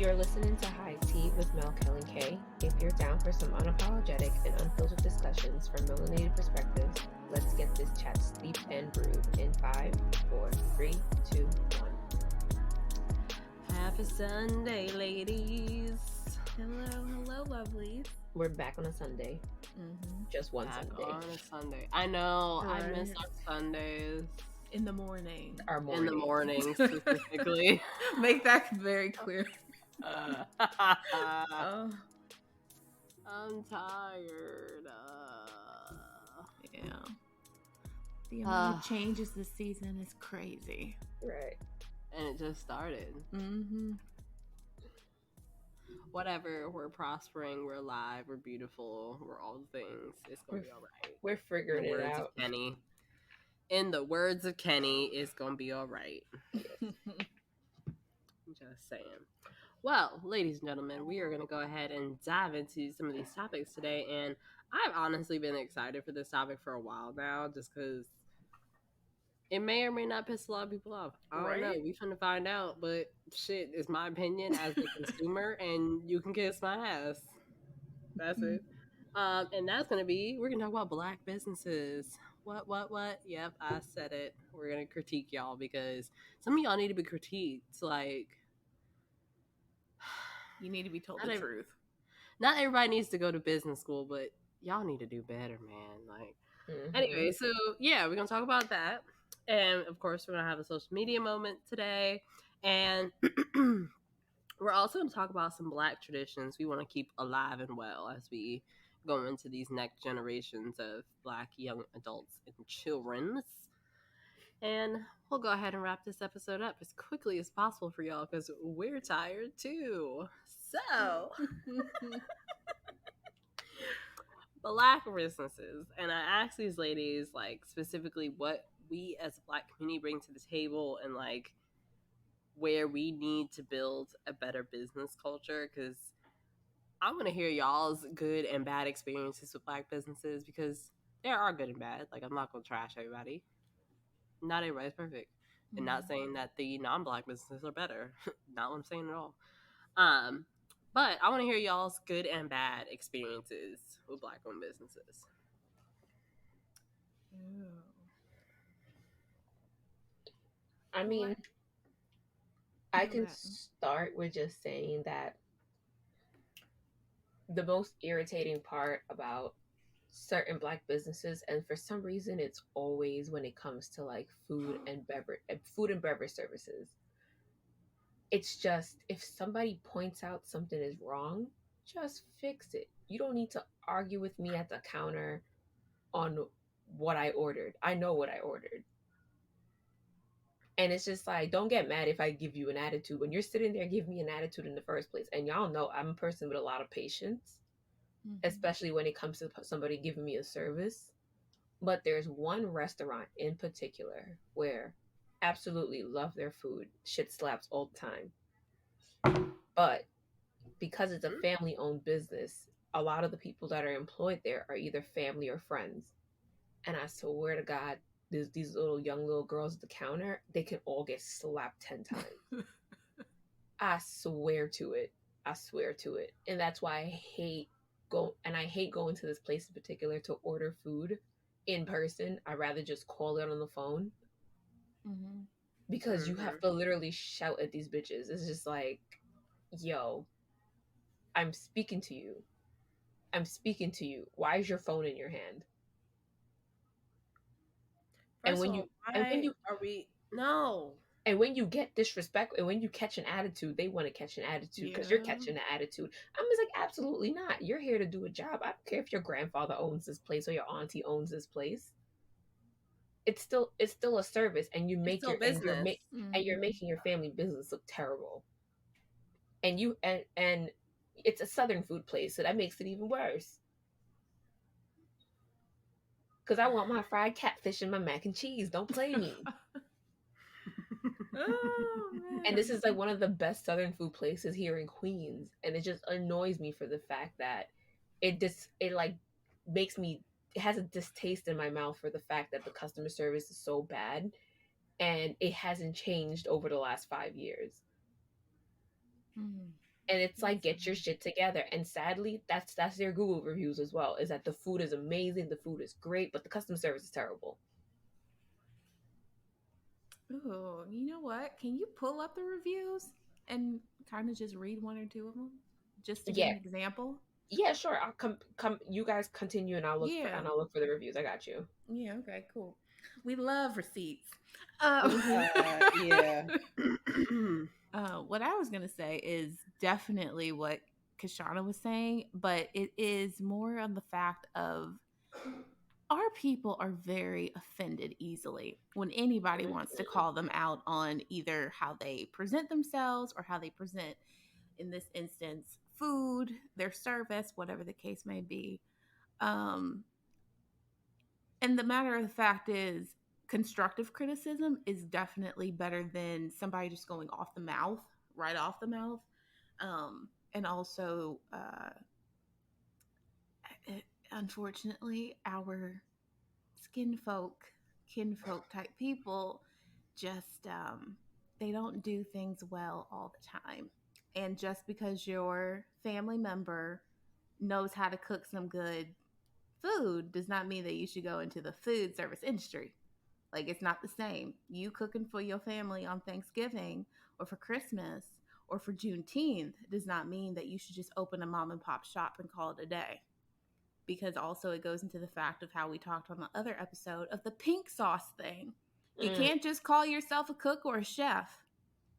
You're listening to High Tea with Mel, Kelly K. If you're down for some unapologetic and unfiltered discussions from melanated perspectives, let's get this chat steeped and brewed in 5, 4, 3, 2, 1. Happy Sunday, ladies. Hello, lovelies. We're back on a Sunday. Just one Back Sunday. on a Sunday. I know. I Right. miss our Sundays. In the morning. Our morning. In the morning, specifically. Make that very clear. Uh, Oh, I'm tired. yeah. The amount of changes this season is crazy. Right. And it just started. Mm-hmm. Whatever. We're prospering. We're alive. We're beautiful. We're all the things. It's going to be all right. We're figuring In the it words out. of Kenny. In the words of Kenny, it's going to be all right. Just saying. Well, ladies and gentlemen, we are going to go ahead and dive into some of these topics today. And I've honestly been excited for this topic for a while now, just because it may or may not piss a lot of people off. I don't know. Right? We finna find out. But shit, it's my opinion as the consumer, and you can kiss my ass. That's it. And that's going to be, we're going to talk about Black businesses. What? Yep, I said it. We're going to critique y'all because some of y'all need to be critiqued. Like, You need to be told Not the every- truth. not everybody needs to go to business school, but y'all need to do better, man. Like, anyway, so yeah, we're gonna talk about that, and of course, we're gonna have a social media moment today, and we're also gonna talk about some Black traditions we want to keep alive and well as we go into these next generations of Black young adults and children. And we'll go ahead and wrap this episode up as quickly as possible for y'all because we're tired too. So, Black businesses, and I asked these ladies like specifically what we as a Black community bring to the table and like where we need to build a better business culture, because I want to hear y'all's good and bad experiences with Black businesses, because there are good and bad. Like, I'm not gonna trash everybody. Not everybody's perfect, and not saying that the non-Black businesses are better. Not what I'm saying at all. But I want to hear y'all's good and bad experiences with Black-owned businesses. I mean, I can start with just saying that the most irritating part about certain Black businesses, and for some reason it's always when it comes to like food and beverage services, it's just, if somebody points out something is wrong, just fix it. You don't need to argue with me at the counter on what I ordered. I know what I ordered. And it's just like, don't get mad if I give you an attitude. When you're sitting there, give me an attitude in the first place. And y'all know I'm a person with a lot of patience, especially when it comes to somebody giving me a service. But there's one restaurant in particular where absolutely love their food. Shit slaps all the time. But because it's a family-owned business, a lot of the people that are employed there are either family or friends. And I swear to God, these little girls at the counter, they can all get slapped 10 times. I swear to it. And that's why I hate going to this place in particular to order food in person. I'd rather just call it on the phone. Because you have to literally shout at these bitches. It's just like, yo, I'm speaking to you. Why is your phone in your hand? And when you get disrespect, and when you catch an attitude, they want to catch an attitude because you're catching an attitude. I'm just like, absolutely not. You're here to do a job. I don't care if your grandfather owns this place or your auntie owns this place. It's still a service, and you make your business, and you're making your family business look terrible. And and it's a Southern food place, so that makes it even worse. Because I want my fried catfish and my mac and cheese. Don't play me. And this is like one of the best Southern food places here in Queens, and it just annoys me for the fact that it like makes me, it has a distaste in my mouth for the fact that the customer service is so bad, and it hasn't changed over the last 5 years. And it's like, get your shit together. And sadly, that's their Google reviews as well, is that the food is amazing, the food is great, but the customer service is terrible. Ooh, you know what? Can you pull up the reviews and kind of just read one or two of them, just to give Yeah. an example? Yeah, sure. I'll come you guys continue, and Yeah. I'll look for the reviews. I got you. Yeah. Okay. Cool. We love receipts. Yeah. What I was gonna say is definitely what Kashana was saying, but it is more on the fact of our people are very offended easily when anybody wants to call them out on either how they present themselves or how they present, in this instance, food, their service, whatever the case may be. Um, and the matter of the fact is, constructive criticism is definitely better than somebody just going off the mouth, right off the mouth. And also, unfortunately, our kinfolk type people just they don't do things well all the time. And just because your family member knows how to cook some good food does not mean that you should go into the food service industry. Like, it's not the same. You cooking for your family on Thanksgiving or for Christmas or for Juneteenth does not mean that you should just open a mom and pop shop and call it a day. Because also it goes into the fact of how we talked on the other episode of the pink sauce thing. You can't just call yourself a cook or a chef.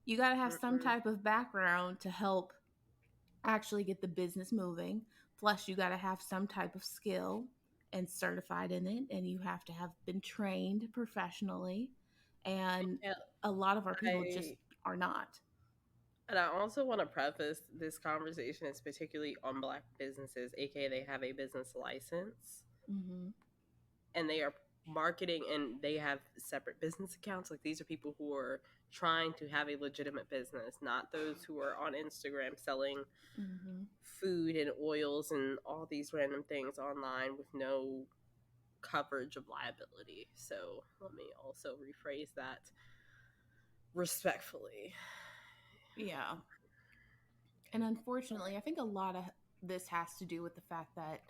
You got to have some type of background to help actually get the business moving. Plus, you got to have some type of skill and certified in it, and you have to have been trained professionally. And a lot of our people just are not. And I also want to preface this conversation is particularly on Black businesses, aka they have a business license, and they are marketing, and they have separate business accounts. Like, these are people who are trying to have a legitimate business, not those who are on Instagram selling food and oils and all these random things online with no coverage of liability. So let me also rephrase that respectfully. Yeah. And unfortunately, I think a lot of this has to do with the fact that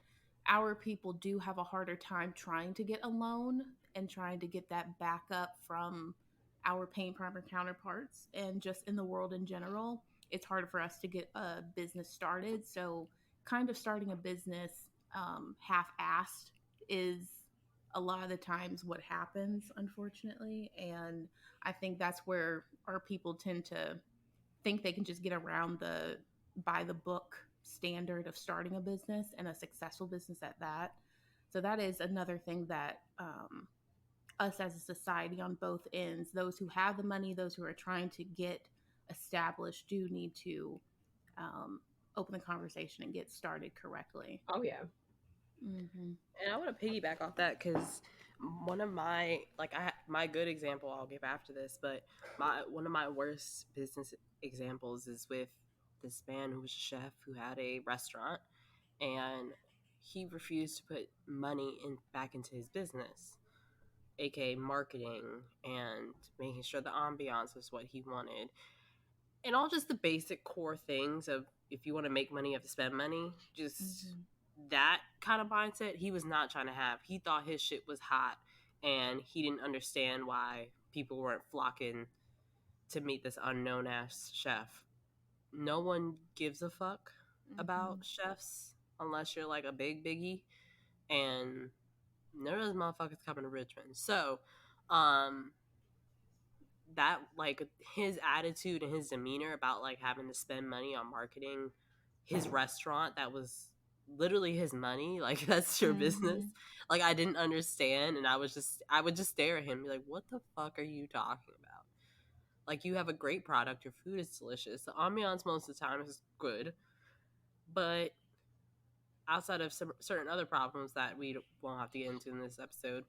our people do have a harder time trying to get a loan and trying to get that backup from our paying partner counterparts. And just in the world in general, it's harder for us to get a business started. So, kind of starting a business half-assed is a lot of the times what happens, unfortunately. And I think that's where our people tend to think they can just get around the by the book standard of starting a business, and a successful business at that. So that is another thing that us as a society on both ends, those who have the money, those who are trying to get established, do need to open the conversation and get started correctly. Oh yeah. And I want to piggyback off that because one of my my good example I'll give after this, but one of my worst business examples is with this man who was a chef who had a restaurant, and he refused to put money back into his business, aka marketing and making sure the ambiance was what he wanted, and all just the basic core things of, if you want to make money, you have to spend money. Just that kind of mindset he was not trying to have. He thought his shit was hot, and he didn't understand why people weren't flocking to meet this unknown ass chef. No one gives a fuck about chefs unless you're like a biggie, and none of those motherfuckers coming to Richmond. So that, like, his attitude and his demeanor about like having to spend money on marketing his restaurant that was literally his money, like, that's your business. Like, I didn't understand, and I would just stare at him and be like, what the fuck are you talking about? Like, you have a great product, your food is delicious, the ambiance most of the time is good, but outside of some certain other problems that we won't have to get into in this episode,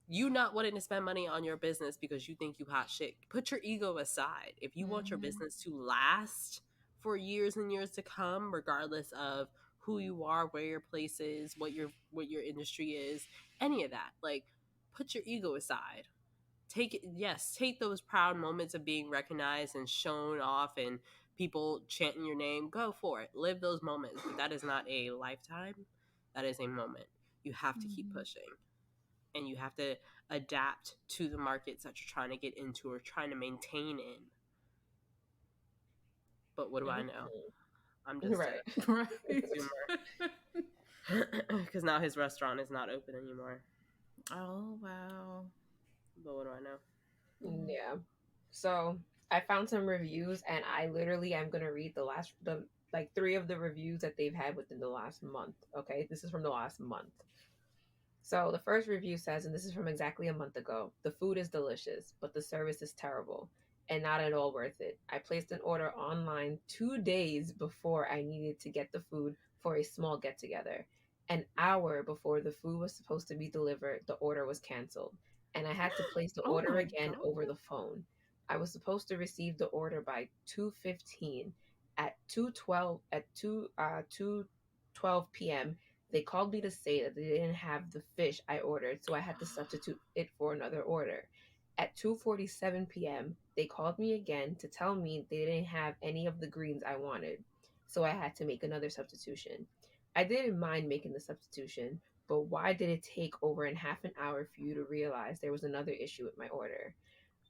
you not wanting to spend money on your business because you think you hot shit. Put your ego aside. If you want your business to last for years and years to come, regardless of who you are, where your place is, what your industry is, any of that, like, put your ego aside. Take those proud moments of being recognized and shown off and people chanting your name, go for it. Live those moments. But that is not a lifetime. That is a moment. You have to keep pushing. And you have to adapt to the markets that you're trying to get into or trying to maintain in. But what do I know? I'm just Right. a consumer. Because now his restaurant is not open anymore. Oh, wow. But what do I know? Yeah. So I found some reviews, and I literally am gonna read the like 3 of the reviews that they've had within the last month. Okay, this is from the last month. So the first review says, and this is from exactly a month ago: the food is delicious, but the service is terrible and not at all worth it. I placed an order online 2 days before I needed to get the food for a small get together. An hour before the food was supposed to be delivered, the order was canceled, and I had to place the Oh order my again God. over the phone. I was supposed to receive the order by 2:15. At 2:12 p.m. They called me to say that they didn't have the fish I ordered, so I had to substitute it for another order. At 2:47 p.m., they called me again to tell me they didn't have any of the greens I wanted, so I had to make another substitution. I didn't mind making the substitution, but why did it take over in half an hour for you to realize there was another issue with my order?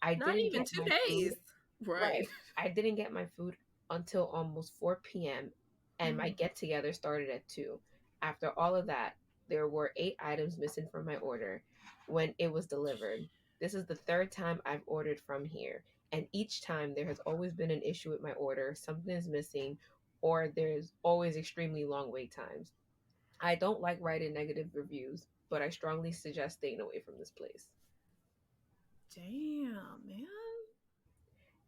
I Not didn't even get 2 my days. food. Right. I didn't get my food until almost 4 p.m. and my get together started at 2. After all of that, there were 8 items missing from my order when it was delivered. This is the third time I've ordered from here, and each time there has always been an issue with my order, something is missing, or there's always extremely long wait times. I don't like writing negative reviews, but I strongly suggest staying away from this place. Damn, man.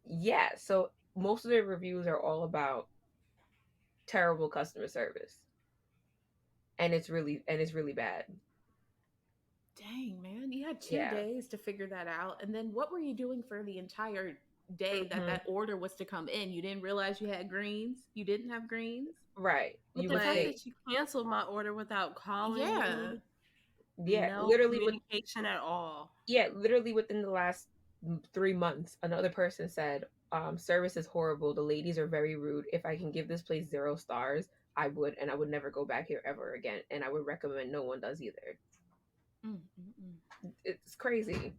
Yeah, so most of the reviews are all about terrible customer service. And it's really bad. Dang, man. You had 2 Yeah. days to figure that out. And then what were you doing for the entire day that Mhm. that order was to come in? You didn't realize you had greens? You didn't have greens? Right. But You the would fact think. that you canceled my order without calling Yeah. me, Yeah, no literally communication at all. literally within the last 3 months, another person said, service is horrible. The ladies are very rude. If I can give this place 0 stars, I would, and I would never go back here ever again. And I would recommend no one does either. It's crazy.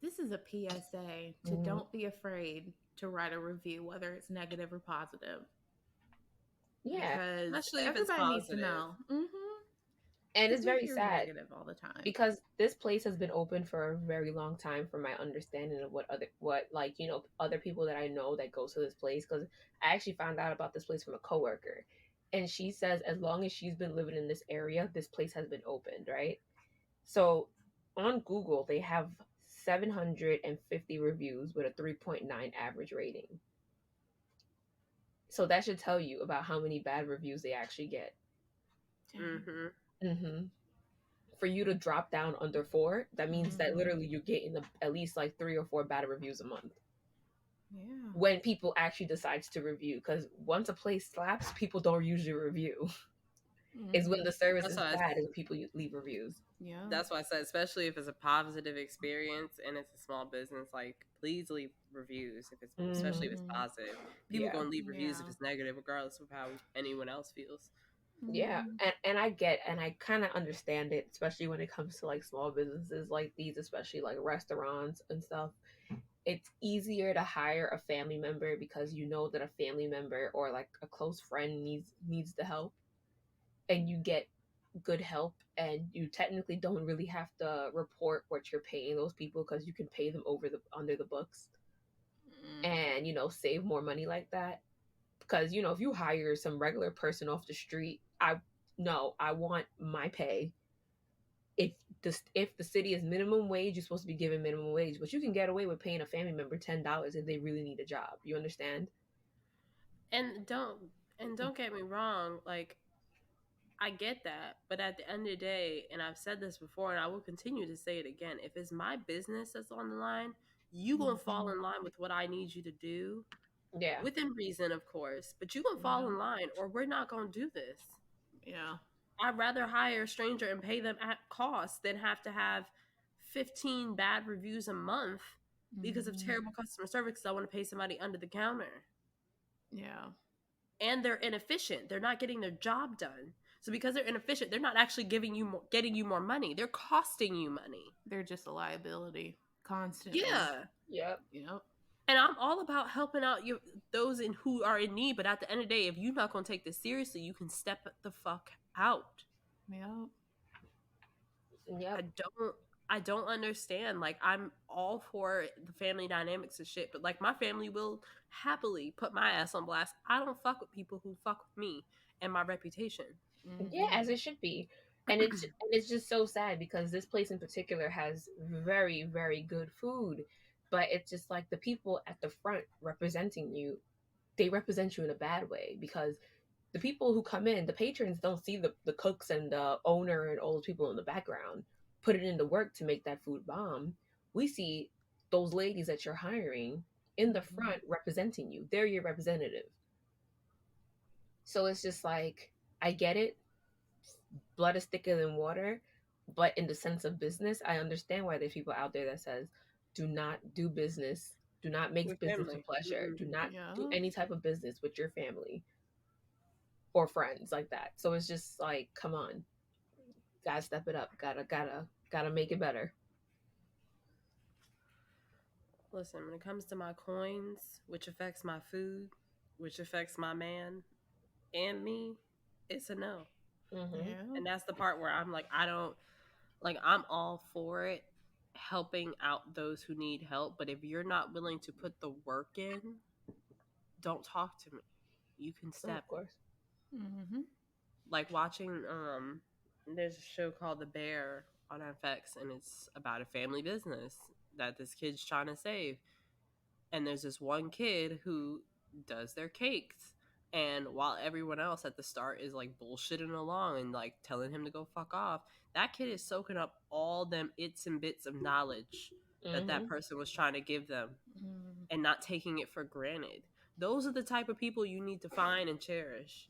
This is a PSA to Mhm. don't be afraid to write a review, whether it's negative or positive. Yeah. Because Especially if it's everybody needs to positive. know. And it's We very hear sad negative all the time. because this place has been open for a very long time from my understanding of what like other people that I know that go to this place, because I actually found out about this place from a coworker, and she says as long as she's been living in this area, this place has been opened, right? So on Google they have 750 reviews with a 3.9 average rating. So that should tell you about how many bad reviews they actually get. Mm-hmm. For you to drop down under 4, that means that Mhm. literally you're getting at least like 3 or 4 bad reviews a month. Yeah. When people actually decides to review, because once a place slaps, people don't usually review. Is when the service That's is why bad and people leave reviews. Yeah. That's why I said, especially if it's a positive experience and it's a small business, like please leave reviews if it's especially if it's Mhm. positive. People Yeah. gonna leave reviews if Yeah. it's negative, regardless of how anyone else feels. Yeah, Mhm. and I kind of understand it, especially when it comes to like small businesses like these, especially like restaurants and stuff. It's easier to hire a family member because you know that a family member or like a close friend needs the help, and you get good help, and you technically don't really have to report what you're paying those people because you can pay them under the books and save more money like that. Because if you hire some regular person off the street, I want my pay. If the city is minimum wage, you're supposed to be given minimum wage, but you can get away with paying a family member $10 if they really need a job. You understand? And don't get me wrong, like I get that, but at the end of the day, and I've said this before, and I will continue to say it again: if it's my business that's on the line, you gonna fall in line with what I need you to do, Yeah. within reason, of course. But you gonna fall in line, or we're not gonna do this. Yeah. I'd rather hire a stranger and pay them at cost than have to have 15 bad reviews a month because of Mhm. terrible customer service because I want to pay somebody under the counter. Yeah. And they're inefficient. They're not getting their job done. So because they're inefficient, they're not actually getting you more money. They're costing you money. They're just a liability constantly. Yeah. Yep. Yep. And I'm all about helping out those who are in need, but at the end of the day, if you're not going to take this seriously, you can step the fuck out. Yep. I Yep. don't understand. Like, I'm all for the family dynamics and shit, but like my family will happily put my ass on blast. I don't fuck with people who fuck with me and my reputation. Yeah, Mhm. as it should be. And it's just so sad because this place in particular has very, very good food. But it's just like the people at the front representing you, they represent you in a bad way because the people who come in, the patrons don't see the cooks and the owner and all those people in the background put it into work to make that food bomb. We see those ladies that you're hiring in the Mhm. front representing you. They're your representative. So it's just like I get it. Blood is thicker than water, but in the sense of business, I understand why there's people out there that says, do not do business, do not mix With business with family. pleasure, do not Yeah. do any type of business with your family or friends like that. So it's just like, come on, gotta step it up, gotta make it better. Listen, when it comes to my coins, which affects my food, which affects my man and me, it's a no. Mm-hmm. Yeah. And that's the part where I'm like, I don't like, I'm all for it helping out those who need help, but if you're not willing to put the work in, don't talk to me. You can Oh, step. of course. Mhm. Like watching there's a show called The Bear on FX, and it's about a family business that this kid's trying to save. And there's this one kid who does their cakes, and while everyone else at the start is like bullshitting along and like telling him to go fuck off, that kid is soaking up all them its and bits of knowledge that Mm-hmm. that person was trying to give them Mhm. and not taking it for granted. Those are the type of people you need to find and cherish.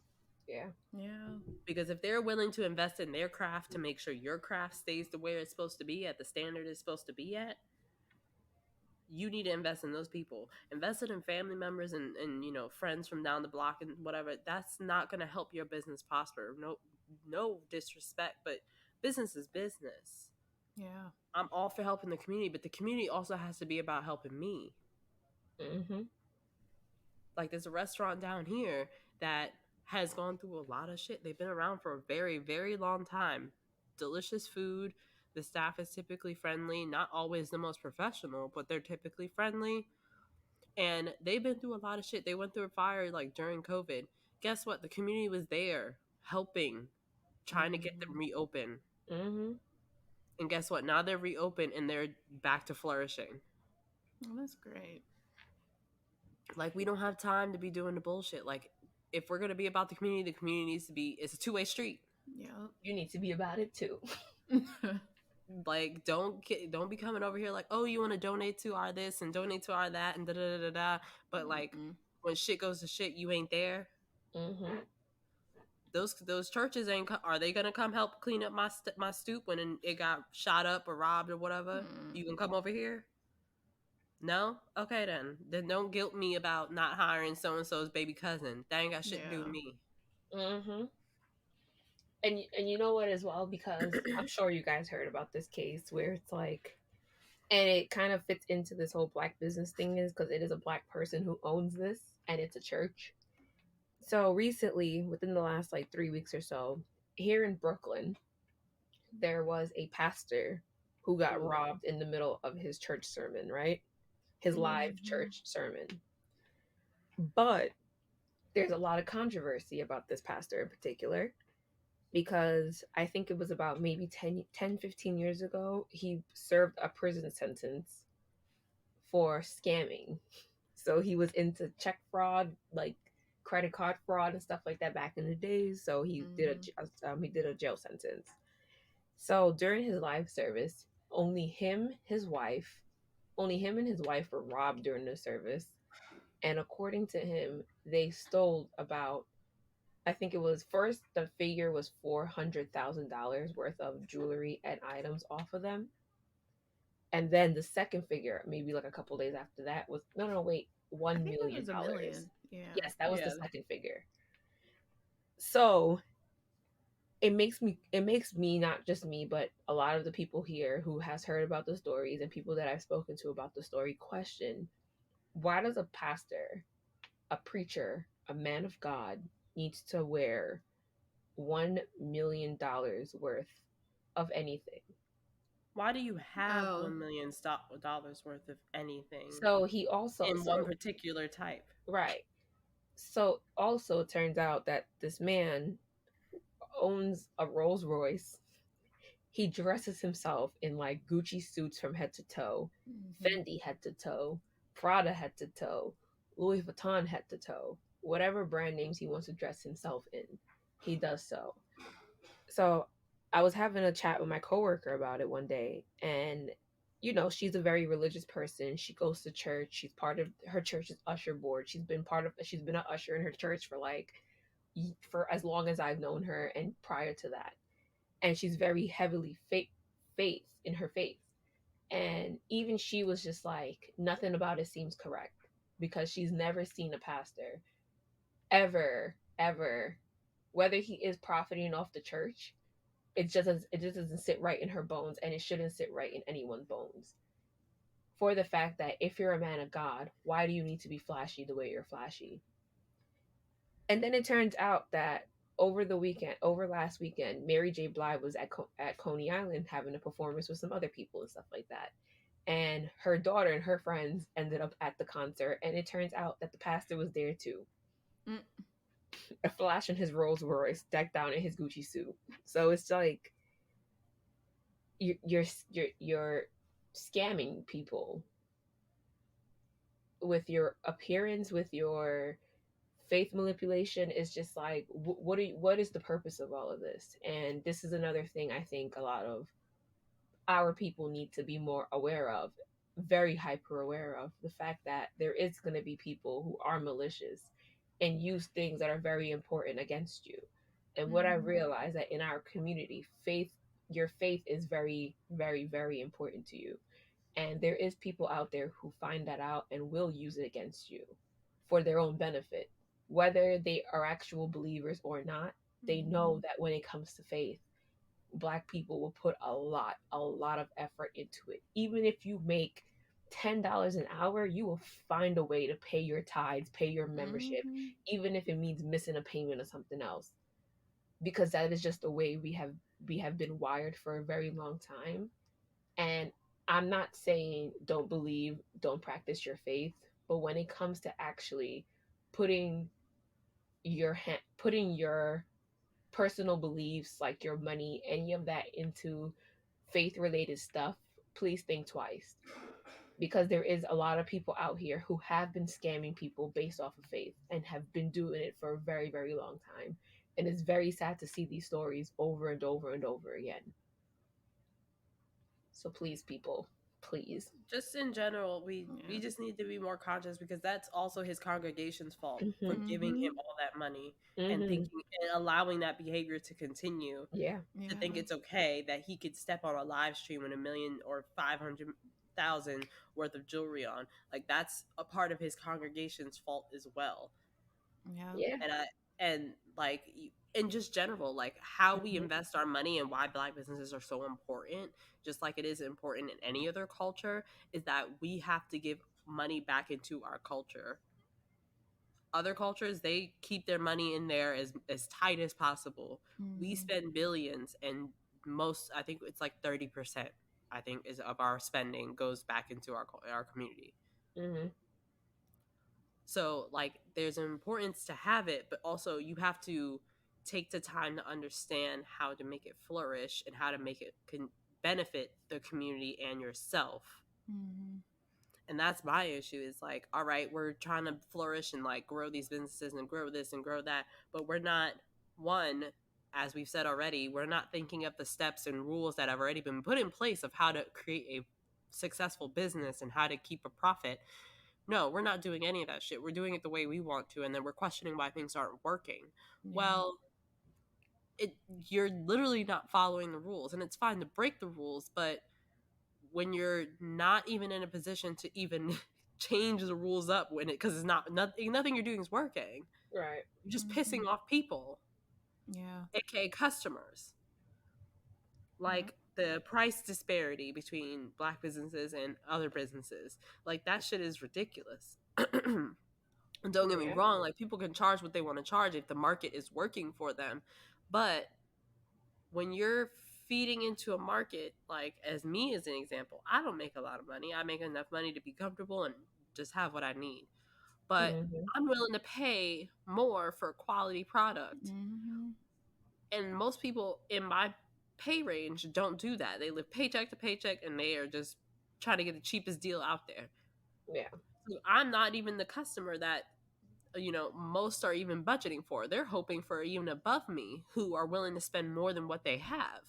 Yeah. Yeah. Because if they're willing to invest in their craft to make sure your craft stays the way it's supposed to be at the standard it's supposed to be at, you need to invest in those people. Invest it in family members and friends from down the block and whatever. That's not going to help your business prosper. No disrespect, but business is business. Yeah. I'm all for helping the community, but the community also has to be about helping me. Mm-hmm. Like, there's a restaurant down here that has gone through a lot of shit. They've been around for a very, very long time. Delicious food. The staff is typically friendly, not always the most professional, but they're typically friendly. And they've been through a lot of shit. They went through a fire like during COVID. Guess what? The community was there helping, trying to get them Mhm. reopened. Mm-hmm. And guess what? Now they're reopened and they're back to flourishing. Oh, that's great. Like, we don't have time to be doing the bullshit. Like, if we're gonna be about the community needs to be. It's a two-way street. Yep. You need to be about it too. Like, don't be coming over here like, oh, you want to donate to our this and donate to our that and da da da da. But like, Mm-mm. when shit goes to shit, you ain't there. Mm-hmm. Those churches are they gonna come help clean up my stoop when it got shot up or robbed or whatever? You can come over here. No? Okay, then don't guilt me about not hiring so and so's baby cousin. That ain't got shit to do with Yeah. me. Mm-hmm. And you know what as well, because I'm sure you guys heard about this case where it's like, and it kind of fits into this whole black business thing, is because it is a black person who owns this and it's a church. So recently, within the last like 3 weeks or so, here in Brooklyn, there was a pastor who got Ooh. robbed in the middle of his church sermon, right? His live Mhm. church sermon. But there's a lot of controversy about this pastor in particular because I think it was about maybe 10, 15 years ago, he served a prison sentence for scamming. So he was into check fraud, like credit card fraud and stuff like that back in the days. So Mhm. he did a jail sentence. So during his live service, only him and his wife were robbed during the service. And according to him, they stole about, I think it was first, the figure was $400,000 worth of jewelry and items off of them. And then the second figure, maybe like a couple days after that, was no, wait, I $1 think it million. was a million. Yeah. Yes, that was the Yeah. second figure. So it makes me, not just me, but a lot of the people here who has heard about the stories and people that I've spoken to about the story question, why does a pastor, a preacher, a man of God needs to wear $1 million worth of anything? Why do you have Oh. $1 million dollars worth of anything So he also, in one so particular type? right. So also it turns out that this man owns a Rolls Royce. He dresses himself in like Gucci suits from head to toe, Fendi head to toe, Prada head to toe, Louis Vuitton head to toe. Whatever brand names he wants to dress himself in, he does so. So I was having a chat with my coworker about it one day, and she's a very religious person. She goes to church. She's part of her church's usher board. She's been an usher in her church for like for as long as I've known her and prior to that. And she's very heavily faith in her faith. And even she was just like, nothing about it seems correct, because she's never seen a pastor ever, whether he is profiting off the church, it just doesn't sit right in her bones, and it shouldn't sit right in anyone's bones. For the fact that if you're a man of God, why do you need to be flashy the way you're flashy? And then it turns out that over last weekend, Mary J. Blige was at Coney Island having a performance with some other people and stuff like that. And her daughter and her friends ended up at the concert, and it turns out that the pastor was there too. Mm. A flash in his Rolls Royce, decked down in his Gucci suit. So it's like you're scamming people with your appearance, with your faith manipulation. Is just like, what is the purpose of all of this? And this is another thing I think a lot of our people need to be more aware of, very hyper aware of the fact that there is going to be people who are malicious and use things that are very important against you. And what I realize that in our community, your faith is very, very, very important to you. And there is people out there who find that out and will use it against you for their own benefit. Whether they are actual believers or not, they know that when it comes to faith, Black people will put a lot of effort into it. Even if you make $10 an hour, you will find a way to pay your tithes, pay your membership, even if it means missing a payment or something else. Because that is just the way we have been wired for a very long time. And I'm not saying don't believe, don't practice your faith, but when it comes to actually putting putting your personal beliefs, like your money, any of that, into faith related stuff, please think twice. Because there is a lot of people out here who have been scamming people based off of faith and have been doing it for a very, very long time. And it's very sad to see these stories over and over and over again. So please, people, please. Just in general, we just need to be more conscious, because that's also his congregation's fault for giving him all that money and thinking and allowing that behavior to continue. Yeah. To think it's okay that he could step on a live stream with $1 million or 500,000 worth of jewelry on. Like, that's a part of his congregation's fault as well. Yeah. And like, in just general, like how we invest our money and why Black businesses are so important, just like it is important in any other culture, is that we have to give money back into our culture. Other cultures, they keep their money in there as tight as possible. We spend billions, and I think it's like 30%, I think, is of our spending goes back into our community. So, like, there's an importance to have it, but also you have to take the time to understand how to make it flourish and how to make it benefit the community and yourself. And that's my issue, is like, all right, we're trying to flourish and like grow these businesses and grow this and grow that, but we're not, one, as we've said already, we're not thinking of the steps and rules that have already been put in place of how to create a successful business and how to keep a profit. No, we're not doing any of that shit. We're doing it the way we want to, and then we're questioning why things aren't working. Well, you're literally not following the rules, and it's fine to break the rules, but when you're not even in a position to even change the rules up when it, because it's nothing you're doing is working. Right. You're just pissing off people. Yeah. AKA customers. Like the price disparity between Black businesses and other businesses. Like that shit is ridiculous. And don't get me wrong, like people can charge what they want to charge if the market is working for them. But when you're feeding into a market, like as me as an example, I don't make a lot of money. I make enough money to be comfortable and just have what I need. But I'm willing to pay more for a quality product. And most people in my pay range don't do that. They live paycheck to paycheck and they are just trying to get the cheapest deal out there. Yeah. So I'm not even the customer that, you know, most are even budgeting for. They're hoping for even above me who are willing to spend more than what they have.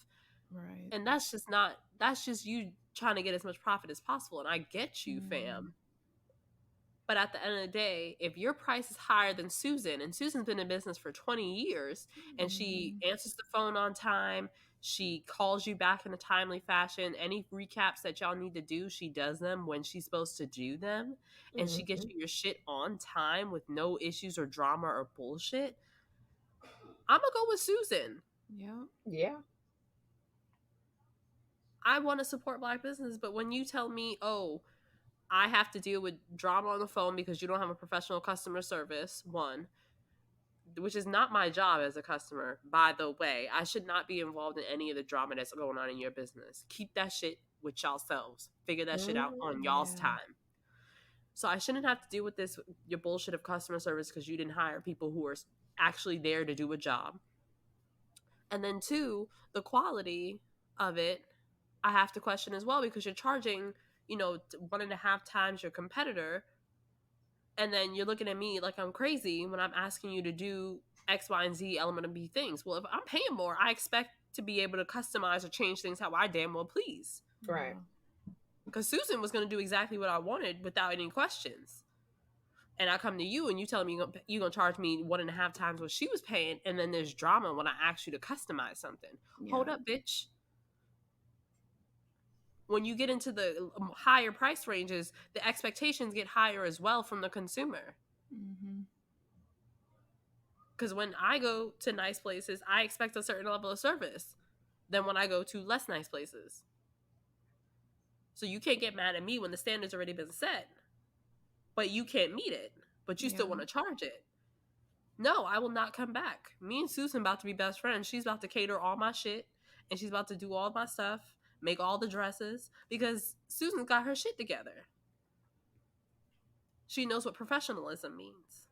Right. And that's just you trying to get as much profit as possible. And I get you, fam. But at the end of the day, if your price is higher than Susan, and Susan's been in business for 20 years, and she answers the phone on time, she calls you back in a timely fashion, any recaps that y'all need to do, she does them when she's supposed to do them, and she gets you your shit on time with no issues or drama or bullshit, I'm gonna go with Susan. Yeah. I want to support Black business, but when you tell me, oh, I have to deal with drama on the phone because you don't have a professional customer service, one, which is not my job as a customer, by the way. I should not be involved in any of the drama that's going on in your business. Keep that shit with y'all selves. Figure that shit out on y'all's time. So I shouldn't have to deal with this, your bullshit of customer service because you didn't hire people who are actually there to do a job. And then two, the quality of it, I have to question as well because you're charging, you know, 1.5 times your competitor, and then you're looking at me like I'm crazy when I'm asking you to do X, Y, and Z element of B things. Well, if I'm paying more, I expect to be able to customize or change things how I damn well please. Right. Because Susan was going to do exactly what I wanted without any questions. And I come to you and you tell me you're going to charge me 1.5 times what she was paying, and then there's drama when I ask you to customize something. Hold up, bitch. When you get into the higher price ranges, the expectations get higher as well from the consumer. Because when I go to nice places, I expect a certain level of service than when I go to less nice places. So you can't get mad at me when the standard's already been set, but you can't meet it, but you still want to charge it. No, I will not come back. Me and Susan about to be best friends. She's about to cater all my shit, and she's about to do all my stuff, make all the dresses, because Susan's got her shit together. She knows what professionalism means.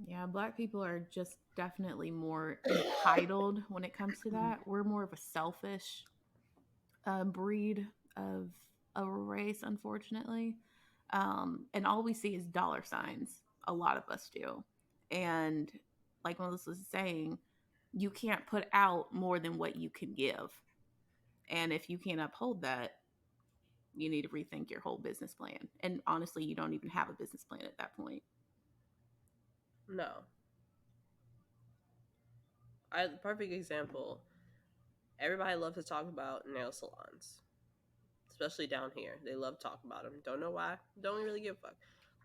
Yeah, Black people are just definitely more entitled when it comes to that. We're more of a selfish breed of a race, unfortunately. And all we see is dollar signs. A lot of us do. And like Melissa was saying, you can't put out more than what you can give. And if you can't uphold that, you need to rethink your whole business plan. And honestly, you don't even have a business plan at that point. No. Perfect example. Everybody loves to talk about nail salons, especially down here. They love to talk about them. Don't know why. Don't really give a fuck.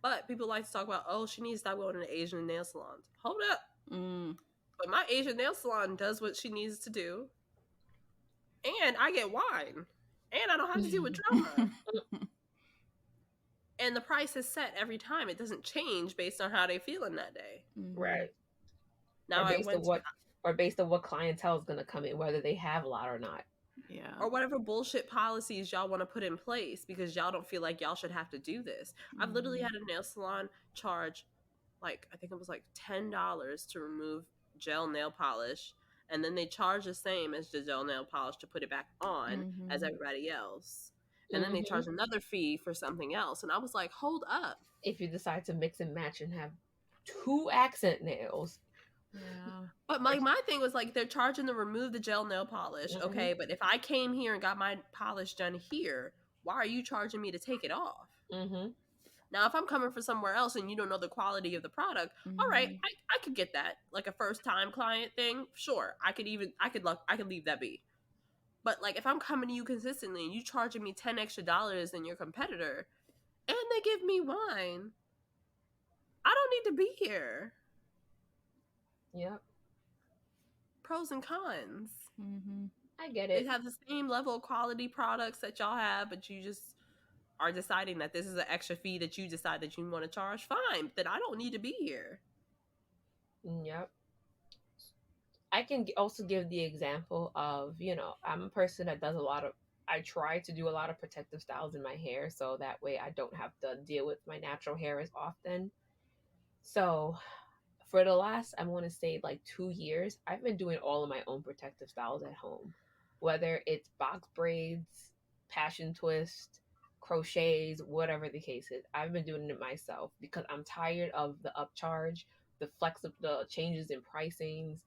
But people like to talk about, oh, she needs to stop going to Asian nail salons. Hold up. But my Asian nail salon does what she needs to do. And I get wine. And I don't have to deal with drama. And the price is set every time. It doesn't change based on how they feeling that day. Right. Now or based on what clientele is going to come in, whether they have a lot or not. Yeah. Or whatever bullshit policies y'all want to put in place because y'all don't feel like y'all should have to do this. I've literally had a nail salon charge, like, I think it was like $10 to remove gel nail polish. And then they charge the same as the gel nail polish to put it back on as everybody else. And then they charge another fee for something else. And I was like, hold up. If you decide to mix and match and have 2 accent nails. Yeah. But my thing was like, they're charging to remove the gel nail polish. Okay, but if I came here and got my polish done here, why are you charging me to take it off? Now, if I'm coming from somewhere else and you don't know the quality of the product, all right, I could get that. Like a first time client thing, sure. I could leave that be. But like if I'm coming to you consistently and you charging me $10 extra than your competitor, and they give me wine, I don't need to be here. Yep. Pros and cons. Mm-hmm. I get They it. have the same level of quality products that y'all have, but you just are deciding that this is an extra fee that you decide that you want to charge. Fine, then I don't need to be here. Yep. I can also give the example of, I'm a person that does I try to do a lot of protective styles in my hair so that way I don't have to deal with my natural hair as often. So for the last, I want to say like 2 years, I've been doing all of my own protective styles at home, whether it's box braids, passion twist, crochets, whatever the case is. I've been doing it myself because I'm tired of the upcharge, the changes in pricings,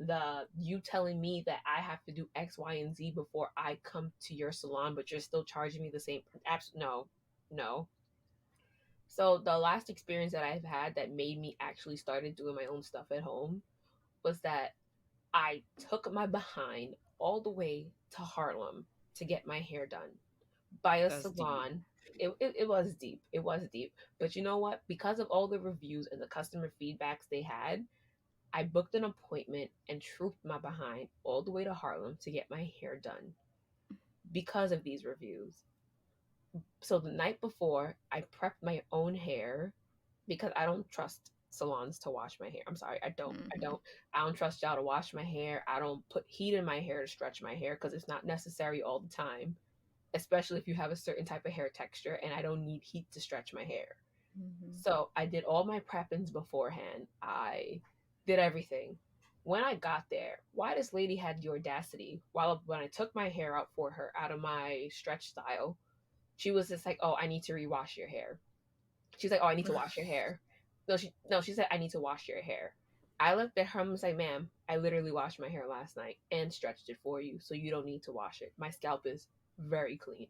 the you telling me that I have to do X, Y, and Z before I come to your salon, but you're still charging me the same. No, no. So the last experience that I've had that made me actually started doing my own stuff at home was that I took my behind all the way to Harlem to get my hair done by a That's deep. salon. It was deep. It was deep. But you know what? Because of all the reviews and the customer feedbacks they had, I booked an appointment and trooped my behind all the way to Harlem to get my hair done because of these reviews. So the night before, I prepped my own hair because I don't trust salons to wash my hair. I'm sorry, I don't. I don't trust y'all to wash my hair. I don't put heat in my hair to stretch my hair because it's not necessary all the time, especially if you have a certain type of hair texture, and I don't need heat to stretch my hair. So I did all my preppings beforehand. I did everything. When I got there, why this lady had the audacity, when I took my hair out for her out of my stretch style, she was just like, "Oh, I need to rewash your hair." She's like, "Oh, I need to wash your hair." No, she said, "I need to wash your hair." I looked at her and was like, "Ma'am, I literally washed my hair last night and stretched it for you, so you don't need to wash it. My scalp is very clean.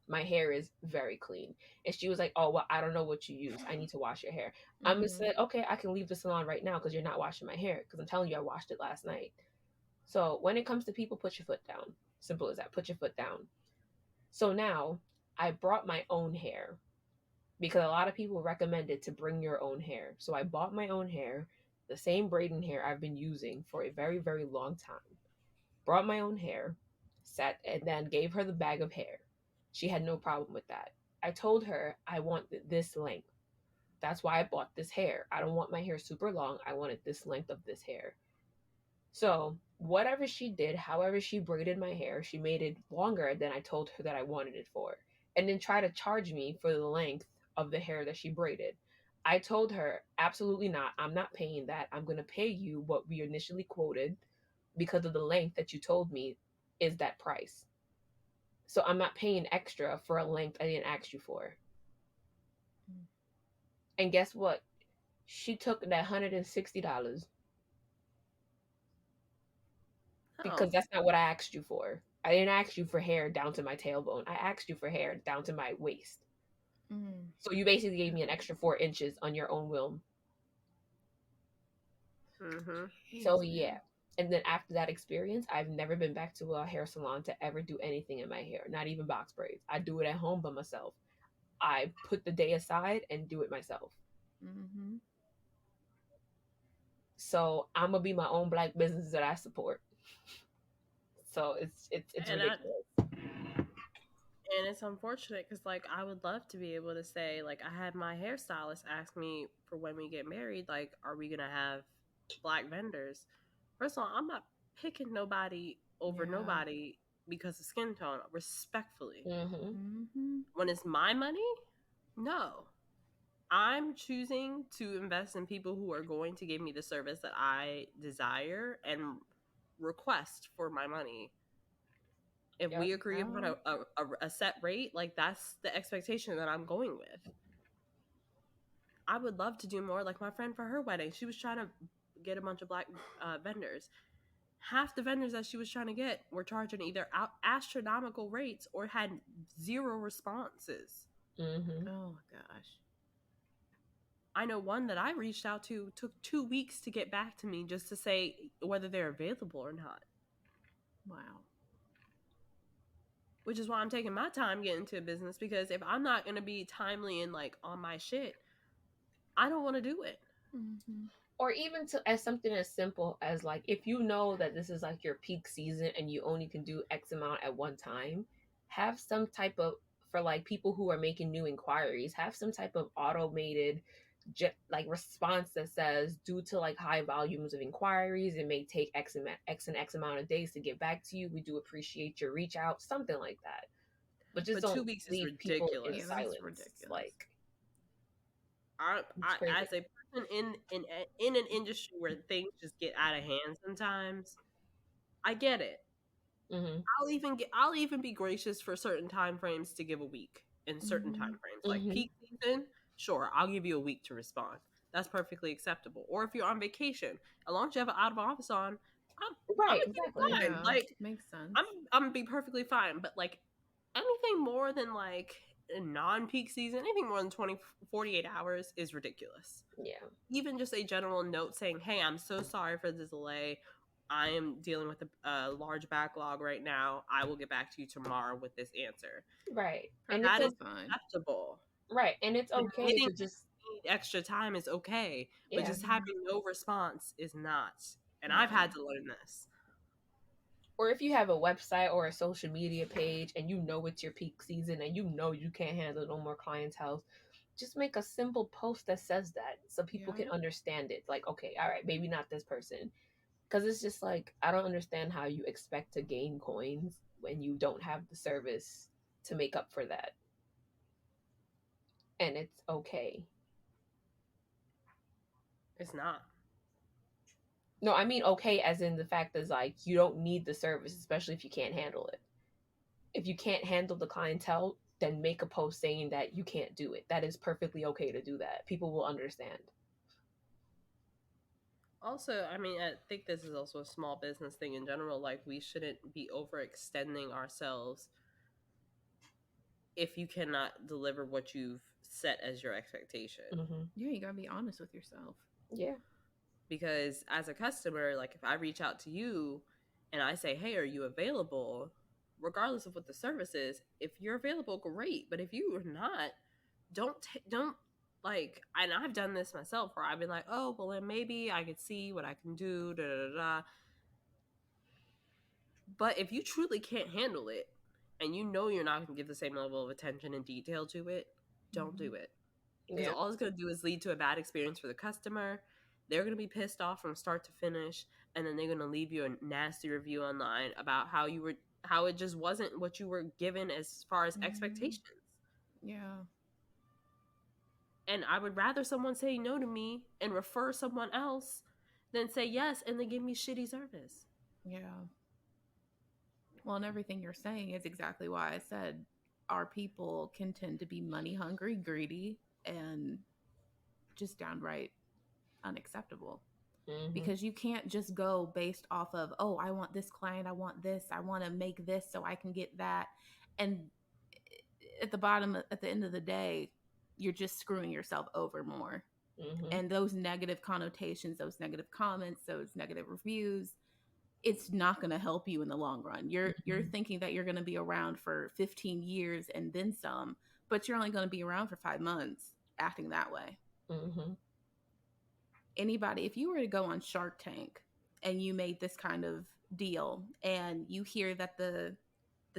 My hair is very clean." And she was like, "Oh, well, I don't know what you use. I need to wash your hair." I'm just like, "Okay, I can leave the salon right now because you're not washing my hair because I'm telling you I washed it last night." So when it comes to people, put your foot down. Simple as that. Put your foot down. So now I brought my own hair because a lot of people recommended to bring your own hair. So I bought my own hair, the same braiding hair I've been using for a very, very long time. Brought my own hair, sat, and then gave her the bag of hair. She had no problem with that. I told her I want this length. That's why I bought this hair. I don't want my hair super long. I wanted this length of this hair. So, whatever she did, however she braided my hair, she made it longer than I told her that I wanted it for. And then try to charge me for the length of the hair that she braided. I told her, absolutely not. I'm not paying that. I'm going to pay you what we initially quoted because of the length that you told me is that price. So I'm not paying extra for a length I didn't ask you for. And guess what? She took that $160 because that's not what I asked you for. I didn't ask you for hair down to my tailbone. I asked you for hair down to my waist. So you basically gave me an extra 4 inches on your own will. So yeah. And then after that experience, I've never been back to a hair salon to ever do anything in my hair, not even box braids. I do it at home by myself. I put the day aside and do it myself. So I'm gonna be my own black business that I support. So it's ridiculous. And it's unfortunate because, like, I would love to be able to say, like, I had my hairstylist ask me for when we get married, like, are we going to have black vendors? First of all, I'm not picking nobody over nobody because of skin tone, respectfully. When it's my money, no. I'm choosing to invest in people who are going to give me the service that I desire and request for my money. If we agree upon a set rate, like that's the expectation that I'm going with. I would love to do more. Like my friend for her wedding, she was trying to get a bunch of black vendors. Half the vendors that she was trying to get were charging either astronomical rates or had zero responses. Oh gosh. I know one that I reached out to took 2 weeks to get back to me just to say whether they're available or not. Wow. which is why I'm taking my time getting into a business, because if I'm not going to be timely and like on my shit, I don't want to do it. Mm-hmm. Or even to as something as simple as like, if you know that this is like your peak season and you only can do X amount at one time, have some type of, for like people who are making new inquiries, have some type of automated like response that says, due to like high volumes of inquiries, it may take X amount of days to get back to you. We do appreciate your reach out, something like that. But just But 2 don't weeks is leave people in ridiculous. Yeah, that's silence. ridiculous. Like, I it's crazy. as a person in an industry where things just get out of hand sometimes, I get it. Mm-hmm. I'll even be gracious for certain time frames to give a week in certain Mhm. time frames. Like Mhm. peak season, sure, I'll give you a week to respond. That's perfectly acceptable. Or if you're on vacation, as long as you have an out of office on, I'm Right, gonna keep exactly. it fine. Yeah, Like makes sense. I'm gonna be perfectly fine. But like anything more than like a non-peak season, anything more than 48 hours is ridiculous. Yeah. Even just a general note saying, hey, I'm so sorry for the delay. I am dealing with a large backlog right now. I will get back to you tomorrow with this answer. Right. And it's That is fine. acceptable. right. And it's okay Admitting to just, you need extra time is okay, but yeah. just having no response is not. And I've Yeah. had to learn this. Or if you have a website or a social media page and you know it's your peak season and you know you can't handle no more clientele, just make a simple post that says that so people Yeah. can understand it. Like, okay, all right, maybe not this person. Because it's just like, I don't understand how you expect to gain coins when you don't have the service to make up for that. And it's okay. It's not. No, I mean okay as in the fact is like, you don't need the service, especially if you can't handle it. If you can't handle the clientele, then make a post saying that you can't do it. That is perfectly okay to do that. People will understand. Also, I mean, I think this is also a small business thing in general. Like, we shouldn't be overextending ourselves if you cannot deliver what you've set as your expectation. Mm-hmm. Yeah, you gotta be honest with yourself. Yeah. Because as a customer, like if I reach out to you and I say, hey, are you available? Regardless of what the service is, if you're available, great. But if you are not, don't like, and I've done this myself where I've been like, oh, well, then maybe I could see what I can do, da da da. But if you truly can't handle it and you know you're not going to give the same level of attention and detail to it, don't do it. Because Yeah. all it's going to do is lead to a bad experience for the customer. They're going to be pissed off from start to finish, and then they're going to leave you a nasty review online about how it just wasn't what you were given as far as expectations. Yeah. And I would rather someone say no to me and refer someone else than say yes and then give me shitty service. Yeah. Well, and everything you're saying is exactly why I said our people can tend to be money hungry, greedy, and just downright unacceptable. Mm-hmm. Because you can't just go based off of, oh, I want this client, I want this, I want to make this so I can get that. And at the end of the day, you're just screwing yourself over more. Mm-hmm. And those negative connotations, those negative comments, those negative reviews, it's not going to help you in the long run. You're thinking that you're going to be around for 15 years and then some, but you're only going to be around for 5 months acting that way. Mm-hmm. Anybody, if you were to go on Shark Tank and you made this kind of deal and you hear that the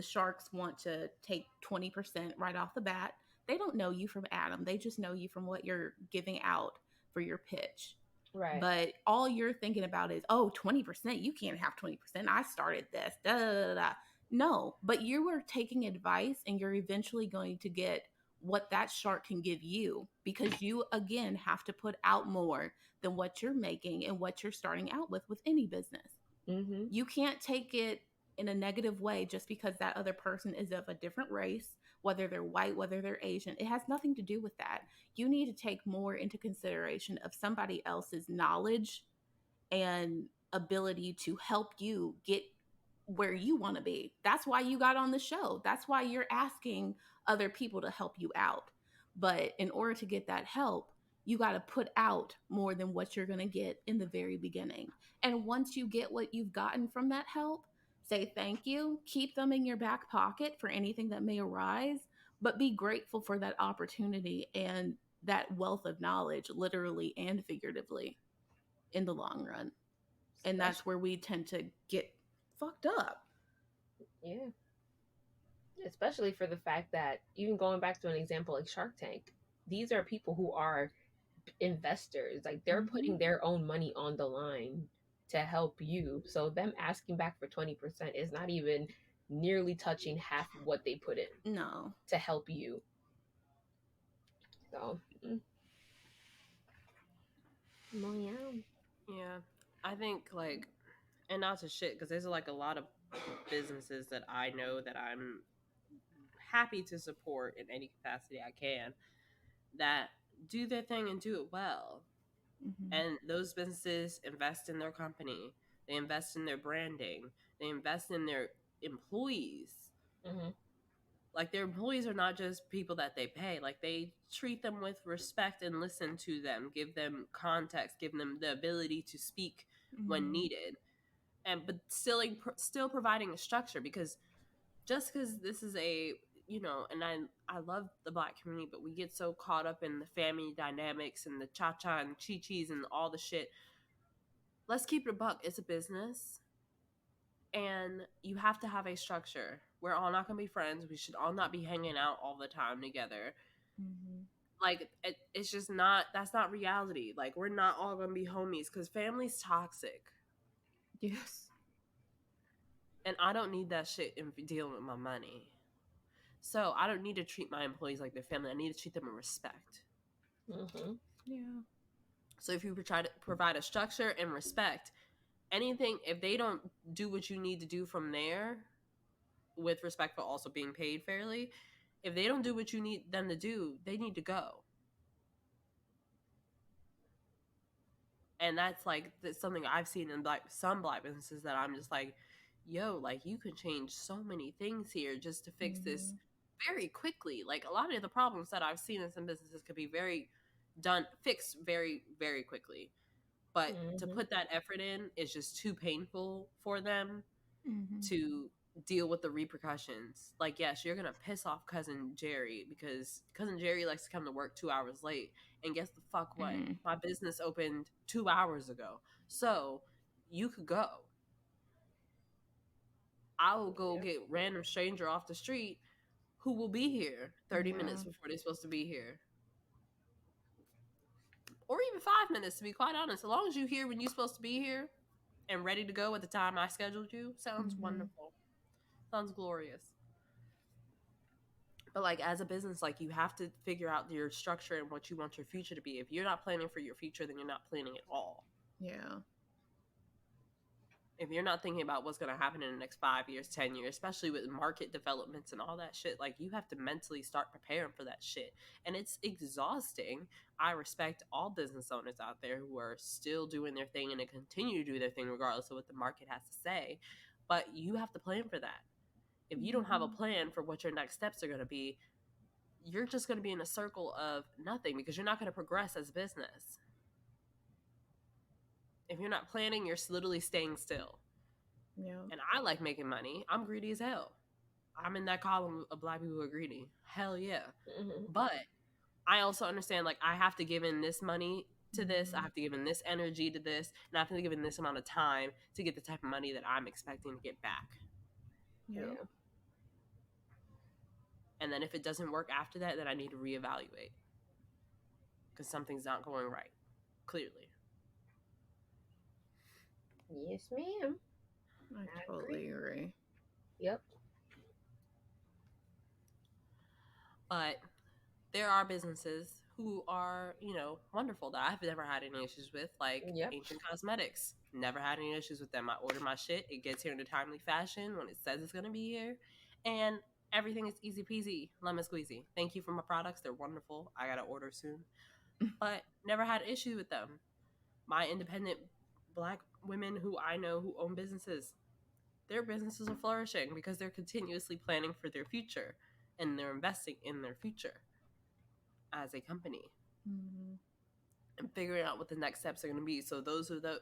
sharks want to take 20% right off the bat, they don't know you from Adam. They just know you from what you're giving out for your pitch. Right. But all you're thinking about is, oh, 20%, you can't have 20%. I started this. Da, da, da, da. No, but you are taking advice and you're eventually going to get what that shark can give you, because you, again, have to put out more than what you're making and what you're starting out with any business. Mm-hmm. You can't take it in a negative way just because that other person is of a different race, whether they're white, whether they're Asian. It has nothing to do with that. You need to take more into consideration of somebody else's knowledge and ability to help you get where you want to be. That's why you got on the show. That's why you're asking other people to help you out. But in order to get that help, you got to put out more than what you're going to get in the very beginning. And once you get what you've gotten from that help, Say thank you, keep them in your back pocket for anything that may arise, but be grateful for that opportunity and that wealth of knowledge, literally and figuratively, in the long run. And that's Especially, where we tend to get fucked up. yeah, especially for the fact that even going back to an example like Shark Tank, these are people who are investors. Like they're Mm-hmm. putting their own money on the line to help you. So them asking back for 20% is not even nearly touching half of what they put in No. to help you. So, well, yeah. Yeah, I think like, and not to shit, because there's like a lot of businesses that I know that I'm happy to support in any capacity I can that do their thing and do it well. Mm-hmm. And those businesses invest in their company, they invest in their branding, they invest in their employees. Mm-hmm. Like their employees are not just people that they pay, like they treat them with respect and listen to them, give them context, give them the ability to speak when Mm-hmm. needed, and but still providing a structure. Because just because this is a, you know, and I love the Black community, but we get so caught up in the family dynamics and the cha-cha and chi-chis and all the shit. Let's keep it a buck. It's a business, and you have to have a structure. We're all not going to be friends. We should all not be hanging out all the time together. Mm-hmm. Like it's just not, that's not reality. Like we're not all going to be homies, because family's toxic, Yes. and I don't need that shit in dealing with my money. So I don't need to treat my employees like their family. I need to treat them with respect. Mm-hmm. Yeah. So if you try to provide a structure and respect, anything, if they don't do what you need to do from there, with respect for also being paid fairly, if they don't do what you need them to do, they need to go. And that's something I've seen in some black businesses that I'm just like, yo, like you can change so many things here just to fix this Mm-hmm. very quickly. Like a lot of the problems that I've seen in some businesses could be fixed very, very quickly. But to Mm-hmm. put that effort in is just too painful for them Mm-hmm. to deal with the repercussions. Like, yes, you're gonna piss off cousin Jerry because cousin Jerry likes to come to work 2 hours late. And guess the fuck what? Mm. My business opened 2 hours ago. So you could go. I will go Yeah. get random stranger off the street who will be here 30 Yeah. minutes before they're supposed to be here. Or even 5 minutes, to be quite honest. As long as you're here when you're supposed to be here and ready to go at the time I scheduled you, sounds Mm-hmm. wonderful. Sounds glorious. But like as a business, like you have to figure out your structure and what you want your future to be. If you're not planning for your future, then you're not planning at all. Yeah. If you're not thinking about what's going to happen in the next 5 years, 10 years, especially with market developments and all that shit, like you have to mentally start preparing for that shit. And it's exhausting. I respect all business owners out there who are still doing their thing and to continue to do their thing regardless of what the market has to say. But you have to plan for that. If you don't have a plan for what your next steps are going to be, you're just going to be in a circle of nothing because you're not going to progress as a business. If you're not planning, you're literally staying still. Yeah. And I like making money. I'm greedy as hell. I'm in that column of black people who are greedy. Hell yeah. Mm-hmm. But I also understand, like, I have to give in this money to this. I have to give in this energy to this. And I have to give in this amount of time to get the type of money that I'm expecting to get back. Yeah. Yeah. And then if it doesn't work after that, then I need to reevaluate. Because something's not going right. Clearly. Yes, ma'am. I I totally agree. Yep. But there are businesses who are, you know, wonderful that I've never had any issues with, like Yep. Ancient Cosmetics. Never had any issues with them. I order my shit, it gets here in a timely fashion when it says it's gonna be here, and everything is easy peasy, lemon squeezy. Thank you for my products; they're wonderful. I gotta order soon, but never had an issue with them. My independent black women who I know who own businesses, their businesses are flourishing because they're continuously planning for their future and they're investing in their future as a company Mm-hmm. and figuring out what the next steps are going to be. So those are the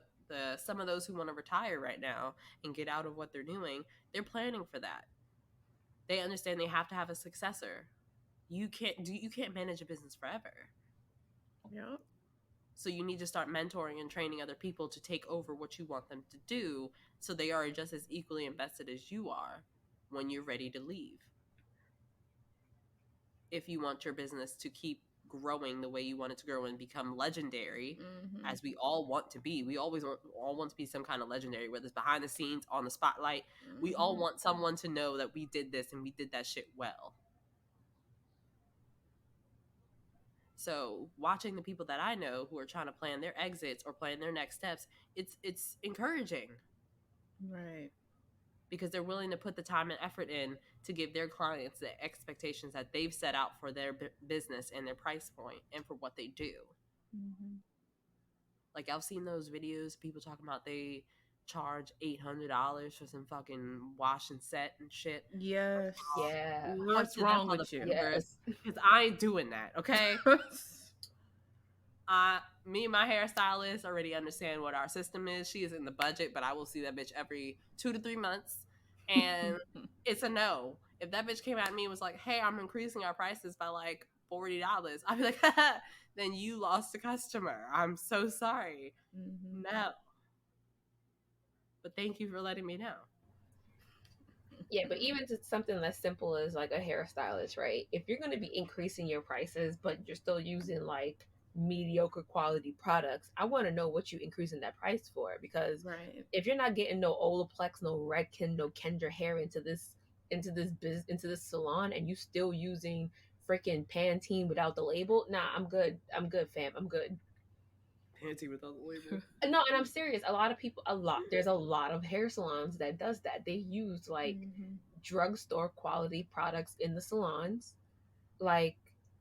some of those who want to retire right now and get out of what they're doing, they're planning for that. They understand they have to have a successor. You can't manage a business forever. Yep. So you need to start mentoring and training other people to take over what you want them to do, so they are just as equally invested as you are when you're ready to leave. If you want your business to keep growing the way you want it to grow and become legendary, as we all want to be. We always all want to be some kind of legendary, whether it's behind the scenes, on the spotlight. We all want someone to know that we did this and we did that shit well. So watching the people that I know who are trying to plan their exits or plan their next steps, it's encouraging. Right. Because they're willing to put the time and effort in to give their clients the expectations that they've set out for their business and their price point and for what they do. Like, I've seen those videos, people talking about they charge $800 for some fucking wash and set and shit. Yes. Yeah. What's wrong with you? Yes. Because I ain't doing that, okay? Me and my hairstylist already understand what our system is. She is in the budget, but I will see that bitch every 2 to 3 months. And it's a no. If that bitch came at me and was like, hey, I'm increasing our prices by like $40, I'd be like, then you lost a customer. I'm so sorry. No. But thank you for letting me know. Yeah, but even to something as simple as like a hairstylist, right? If you're going to be increasing your prices, but you're still using like mediocre quality products, I want to know what you increasing that price for, because if you're not getting no Olaplex, no Redken, no Kendra hair into this salon, and you still using freaking Pantene without the label, nah, I'm good, fam, I'm good. Pantene without the label. No, and I'm serious. There's a lot of hair salons that does that. They use like drugstore quality products in the salons. Like,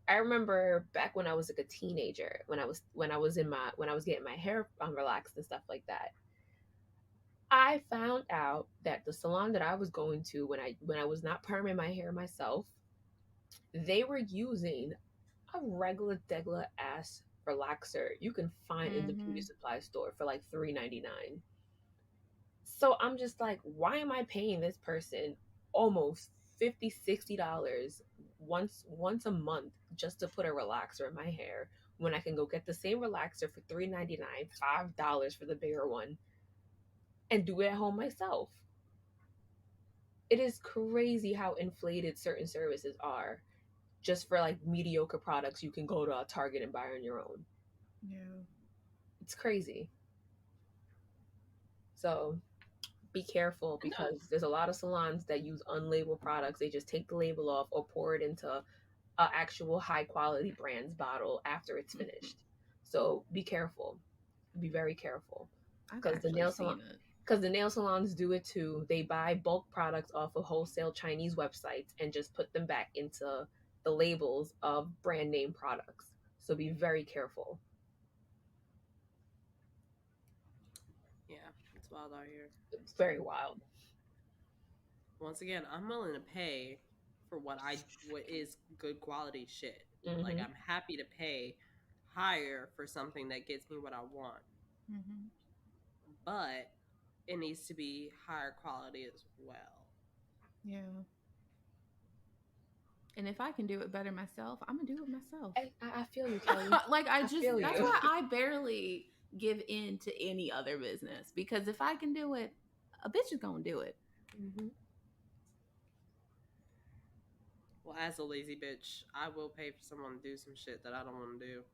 I remember back when I was like a teenager, when I was getting my hair relaxed and stuff like that. I found out that the salon that I was going to when I was not perming my hair myself, they were using a regular ass relaxer you can find in the beauty supply store for like $3.99. So I'm just like, why am I paying this person almost $50-$60 once a month just to put a relaxer in my hair, when I can go get the same relaxer for $3.99, $5 for the bigger one, and do it at home myself? It is crazy how inflated certain services are just for like mediocre products you can go to a Target and buy on your own. Yeah. It's crazy. So be careful, because there's a lot of salons that use unlabeled products. They just take the label off or pour it into an actual high quality brand's bottle after it's finished. So be careful. Be very careful. Because the nail salons do it too. They buy bulk products off of wholesale Chinese websites and just put them back into the labels of brand name products. So be very careful. Yeah, it's wild out here. It's very wild. Once again, I'm willing to pay for what is good quality shit. Like, I'm happy to pay higher for something that gets me what I want. But it needs to be higher quality as well. Yeah. And if I can do it better myself, I'm gonna do it myself. I feel you, Kelly. Like, that's why I barely give in to any other business, because if I can do it, a bitch is gonna do it. Well, as a lazy bitch, I will pay for someone to do some shit that I don't want to do,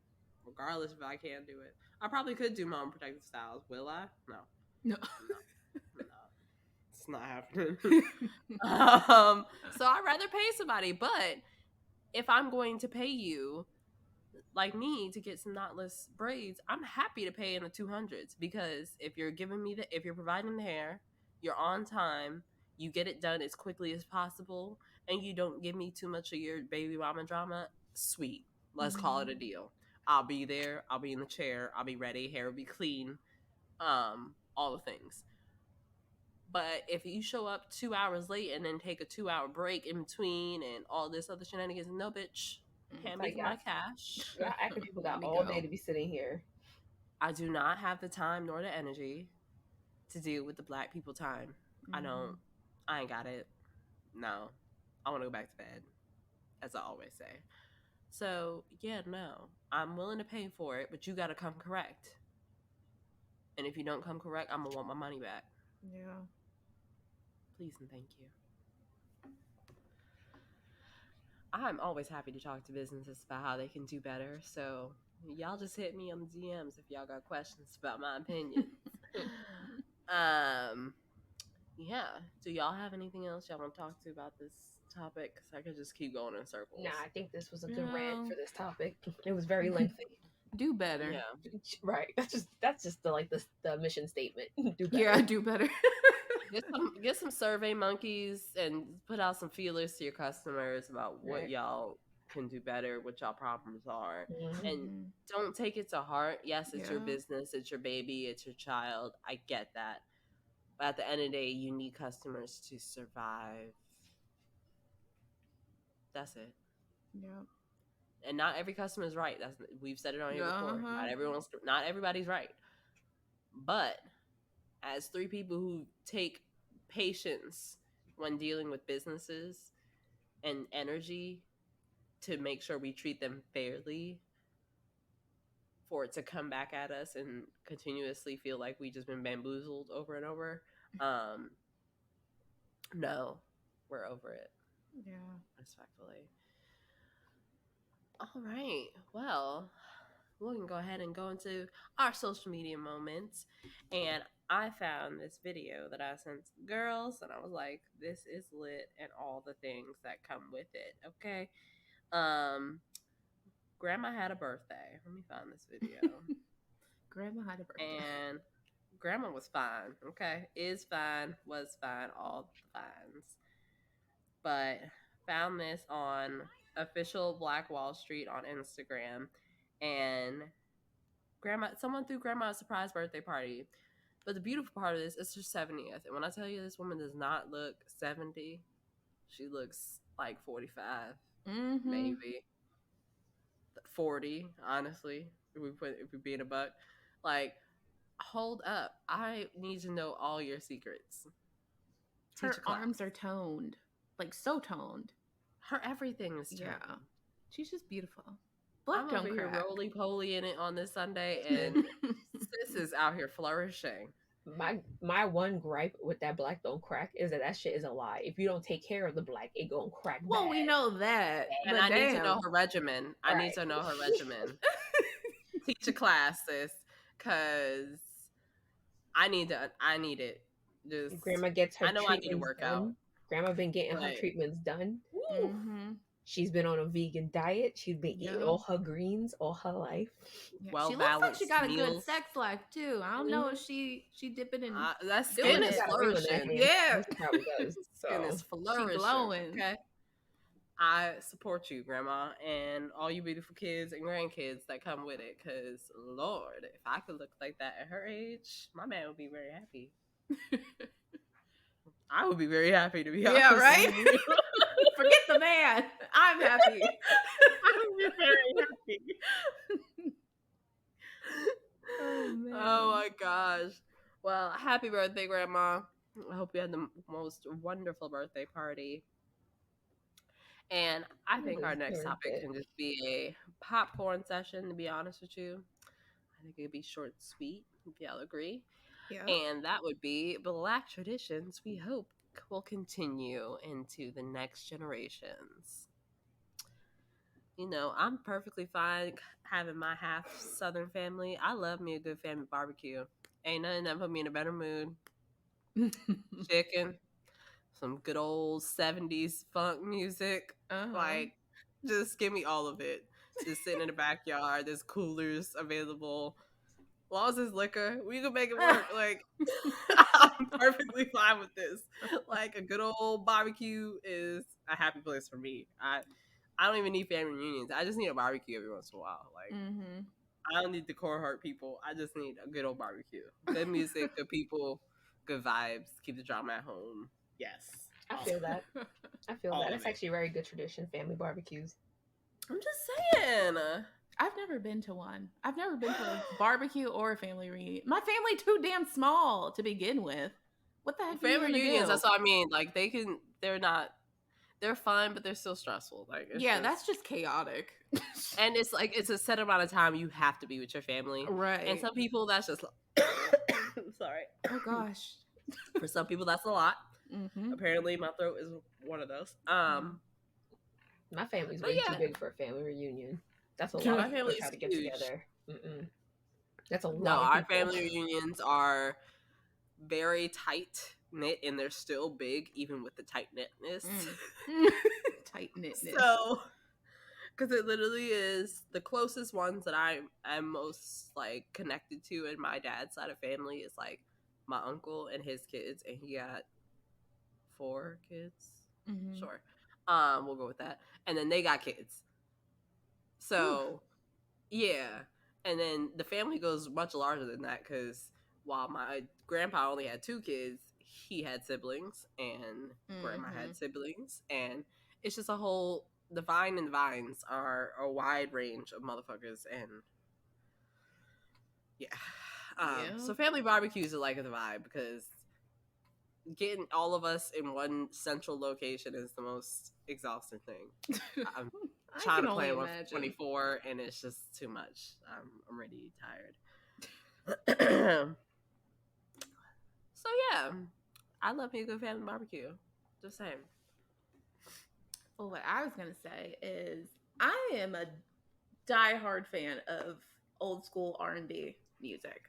regardless if I can do it. I probably could do my own protective styles. Will I? No. It's not happening. So I'd rather pay somebody. But if I'm going to pay you, like me, to get some knotless braids, I'm happy to pay in the 200s, because if you're providing the hair, you're on time, you get it done as quickly as possible, and you don't give me too much of your baby mama drama, sweet. Let's call it a deal. I'll be there. I'll be in the chair. I'll be ready. Hair will be clean. All the things. But if you show up 2 hours late and then take a 2-hour break in between and all this other shenanigans, no, bitch. Hand me my cash. Yeah, acting people got all day to be sitting here. I do not have the time nor the energy to deal with the black people time. Mhm. I ain't got it. No. I want to go back to bed, as I always say. So, yeah, no. I'm willing to pay for it, but you got to come correct. And if you don't come correct, I'm going to want my money back. Yeah. Please and thank you. I'm always happy to talk to businesses about how they can do better. So, y'all just hit me on the DMs if y'all got questions about my opinions. Yeah. Do y'all have anything else y'all want to talk to about this topic? Because I could just keep going in circles. Nah, I think this was a good No. rant for this topic. It was very lengthy. Do better. Yeah. Right. That's just the mission statement. Do better. Yeah, do better. Get some Survey Monkeys and put out some feelers to your customers about what Right. y'all can do better, what y'all problems are. Mhm. And don't take it to heart. Yes, it's your Yeah. business, it's your baby, it's your child. I get that. But at the end of the day, you need customers to survive. That's it. Yeah. And not every customer is right. We've said it on here before. Uh-huh. Not everybody's right. But as three people who take patience when dealing with businesses and energy to make sure we treat them fairly, for it to come back at us and continuously feel like we just been bamboozled over and over, no, we're over it. Yeah. Respectfully. All right. Well, we can go ahead and go into our social media moments. And I found this video that I sent to the girls, and I was like, this is lit, and all the things that come with it. Okay. Grandma had a birthday. Let me find this video. Grandma had a birthday. And grandma was fine. Okay. Is fine, was fine, all the fines. But found this on official Black Wall Street on Instagram. And someone threw grandma a surprise birthday party. But the beautiful part of this is her 70th. And when I tell you this woman does not look 70, she looks like 45, maybe 40, honestly, if we being a buck. Like, hold up. I need to know all your secrets. Her arms are toned. Like, so toned. Her everything is toned. Yeah. She's just beautiful. Black I'm over here roly-poly in it on this Sunday, and sis is out here flourishing. My one gripe with that black don't crack is that shit is a lie. If you don't take care of the black, it gonna crack. Well, we know that. And I need to know her regimen. I need to know her regimen. Teach a class, sis, because I need it. Just grandma gets her. I know I need to work out. Grandma been getting her treatments done. She's been on a vegan diet. She's been eating all her greens all her life. Well, she looks like she got a good sex life too. I don't know if she dipping in. That skin is flourishing. Yeah, that's how it does. Skin is flourishing. She glowing. Okay. I support you, Grandma, and all you beautiful kids and grandkids that come with it. Because, Lord, if I could look like that at her age, my man would be very happy. I would be very happy to be honest. Yeah, right? Forget the man. I'm happy. I would be very happy. Oh, man. Oh, my gosh. Well, happy birthday, Grandma. I hope you had the most wonderful birthday party. And I think our next topic can just be a popcorn session, to be honest with you. I think it'd be short and sweet, if y'all agree. Yeah. And that would be Black traditions we hope will continue into the next generations. You know, I'm perfectly fine having my half Southern family. I love me a good family barbecue. Ain't nothing that put me in a better mood. Chicken. Some good old 70s funk music. Like, just give me all of it. Just sitting in the backyard. There's coolers available. As long as there's liquor, we can make it work. Like, I'm perfectly fine with this. Like, a good old barbecue is a happy place for me. I don't even need family reunions. I just need a barbecue every once in a while. Like, I don't need the core heart people. I just need a good old barbecue. Good music, good people, good vibes. Keep the drama at home. Yes. I feel that. That's actually a very good tradition, family barbecues. I'm just saying. I've never been to one. I've never been to a barbecue or a family reunion. My family too damn small to begin with. What the heck are you Family gonna reunions, do? that's what I mean. Like they're fun, but they're still stressful. Like it's Yeah, just, that's just chaotic. and it's like it's a set amount of time you have to be with your family. Right. And some people that's just like, sorry. Oh gosh. For some people that's a lot. Mm-hmm. Apparently my throat is one of those. My family's But way yeah. too big for a family reunion. That's a My lot of people family try is to get huge. together. Mm-mm. That's a No, lot of our people. family reunions are very tight knit, and they're still big even with the tight knitness. Tight knitness. So, because it literally is the closest ones that I'm most like connected to in my dad's side of family is like my uncle and his kids, and he got 4 kids. Mm-hmm. Sure, we'll go with that. And then they got kids. So, yeah. And then the family goes much larger than that because while my grandpa only had 2 kids, he had siblings, and grandma had siblings, and it's just a whole. The Vine and the Vines are a wide range of motherfuckers, and yeah. So family barbecues are like the vibe because getting all of us in one central location is the most exhausting thing. I'm trying to plan one for 24, and it's just too much. I'm really tired. So yeah, I love me a good family barbecue. Just saying. Well, what I was gonna say is I am a diehard fan of old school R&B music.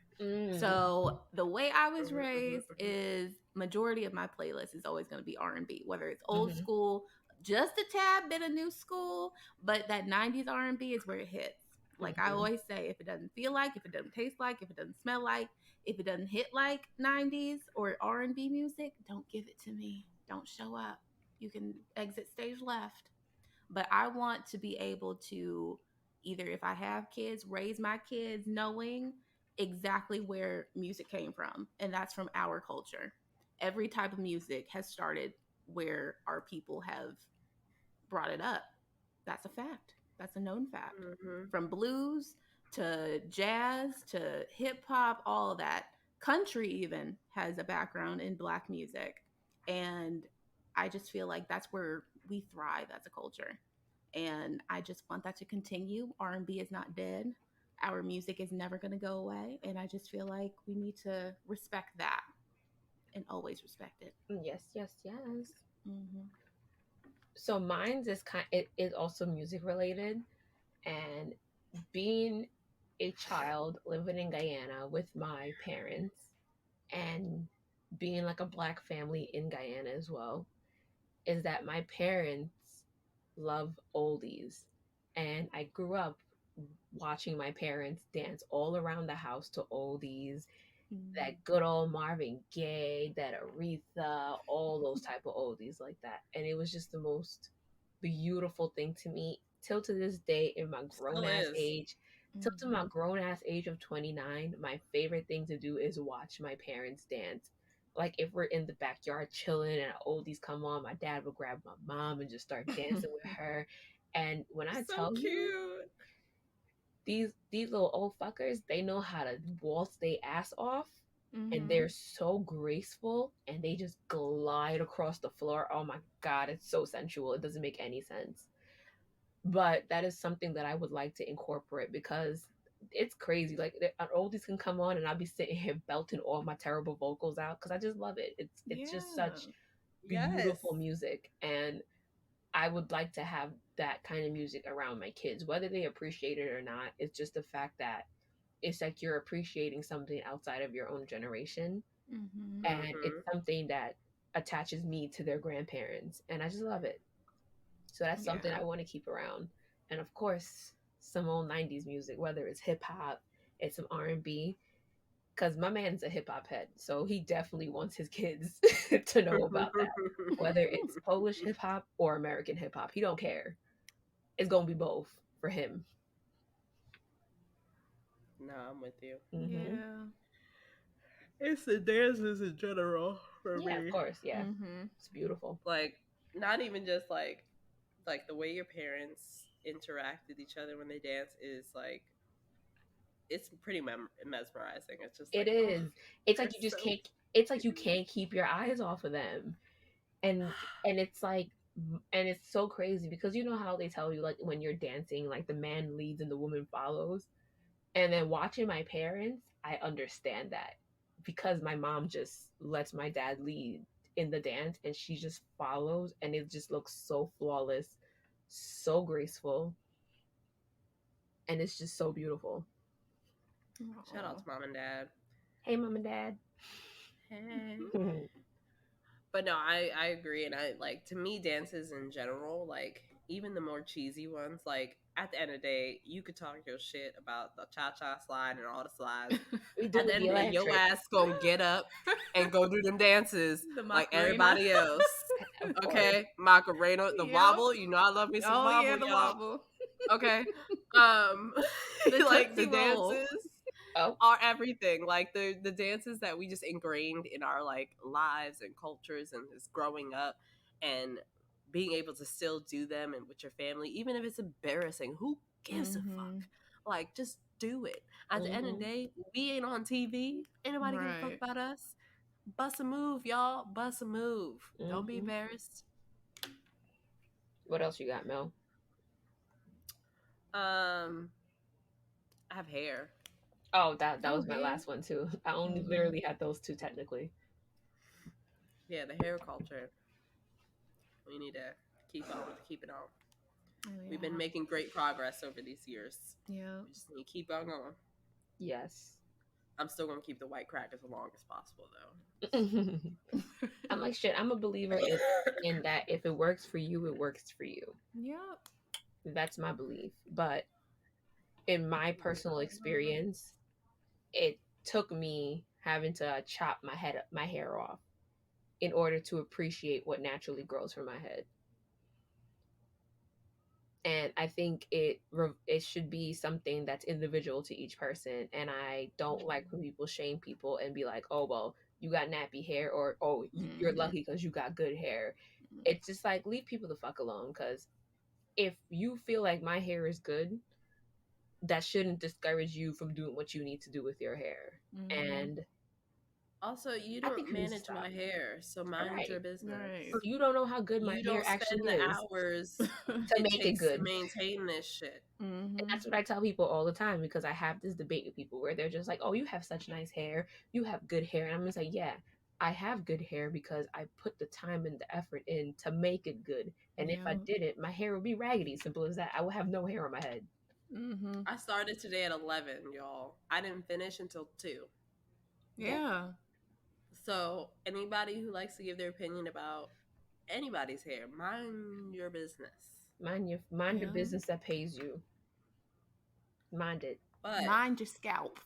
So the way I was raised is majority of my playlist is always going to be R&B, whether it's old school, just a tad bit of new school, but that 90s R&B is where it hits. Like I always say, if it doesn't feel like, if it doesn't taste like, if it doesn't smell like, if it doesn't hit like 90s or R&B music, don't give it to me. Don't show up. You can exit stage left. But I want to be able to either, if I have kids, raise my kids knowing exactly where music came from, and that's from our culture. Every type of music has started where our people have brought it up. That's a fact. That's a known fact. From blues to jazz to hip hop, all of that. Country even has a background in Black music, and I just feel like that's where we thrive as a culture, and I just want that to continue. R&B is not dead. Our music is never going to go away, and I just feel like we need to respect that and always respect it. Yes. So mine's is it is also music related, and being a child living in Guyana with my parents and being like a Black family in Guyana as well, is that my parents love oldies, and I grew up watching my parents dance all around the house to oldies, that good old Marvin Gaye, that Aretha, all those type of oldies like that. And it was just the most beautiful thing to me till to this day in my grown ass age. Till to my grown ass age of 29, my favorite thing to do is watch my parents dance. Like if we're in the backyard chilling and oldies come on, my dad would grab my mom and just start dancing with her. And when I tell you, these little old fuckers, they know how to waltz their ass off, and they're so graceful, and they just glide across the floor. Oh my god, it's so sensual. It doesn't make any sense. But that is something that I would like to incorporate because it's crazy. Like oldies can come on and I'll be sitting here belting all my terrible vocals out because I just love it. It's just such beautiful music, and I would like to have that kind of music around my kids, whether they appreciate it or not. It's just the fact that it's like you're appreciating something outside of your own generation, and it's something that attaches me to their grandparents, and I just love it. So that's something I want to keep around. And of course, some old 90s music, whether it's hip hop, it's some R&B, because my man's a hip hop head. So he definitely wants his kids to know about that. Whether it's Polish hip hop or American hip hop, he don't care. It's going to be both for him. No, I'm with you. Yeah. It's the dances in general for me. Yeah, of course. Yeah. It's beautiful. Like, not even just like the way your parents interact with each other when they dance is like it's pretty mesmerizing. It's just It like, oh, is. It's they're like you just so can't. It's like you can't keep your eyes off of them, and it's like, and it's so crazy because you know how they tell you like when you're dancing, like the man leads and the woman follows, and then watching my parents, I understand that because my mom just lets my dad lead in the dance, and she just follows, and it just looks so flawless, so graceful, and it's just so beautiful. shout out to mom and dad. Hey, mom and dad. Hey. But no, I agree, and I like, to me, dances in general, like even the more cheesy ones, like at the end of the day, you could talk your shit about the cha cha slide and all the slides. We At do the end the of the day, your electric. ass gonna get up and go do them dances The like Macarena. everybody else. Of course. Okay, Macarena, the Yep. wobble. You know I love me some Oh wobble, yeah, the y'all. wobble. Okay, The like the Tootsie Roll. dances Oh, are everything. Like the dances that we just ingrained in our like lives and cultures and just growing up and being able to still do them and with your family, even if it's embarrassing. Who gives a fuck? Like, just do it. At the end of the day, we ain't on TV. Ain't nobody give a fuck Right. about us. Bust a move, y'all. Bust a move. Don't be Mhm. embarrassed. What else you got, Mel? I have hair. Oh, that Oh, was my hair. last one too. I only Mhm. literally had those two technically. Yeah, the hair culture. We need to keep it on. Oh, We've been yeah. making great progress over these years. Yeah. We just need to keep on going. Yes. I'm still gonna keep the white crack as long as possible, though. I'm like shit. I'm a believer in that if it works for you, it works for you. Yep. That's my belief. But in my personal experience, it took me having to chop my hair off in order to appreciate what naturally grows from my head. And I think it should be something that's individual to each person. And I don't like when people shame people and be like, "Oh well, you got nappy hair," or "Oh, you're lucky because you got good hair." It's just like leave people the fuck alone. Because if you feel like my hair is good, that shouldn't discourage you from doing what you need to do with your hair. And Also, you I think don't we need to manage my stop. hair, so mind your Right. business. Right. You don't know how good my You hair don't actually spend the is hours to it make it takes to good. maintain this shit. And that's what I tell people all the time because I have this debate with people where they're just like, "Oh, you have such nice hair. You have good hair." And I'm just like, "Yeah, I have good hair because I put the time and the effort in to make it good. And if I didn't, my hair would be raggedy. Simple as that. I would have no hair on my head." I started today at 11, y'all. I didn't finish until 2. Yeah. So anybody who likes to give their opinion about anybody's hair, mind your business. Mind the Yeah. business that pays you. Mind it. But Mind your scalp.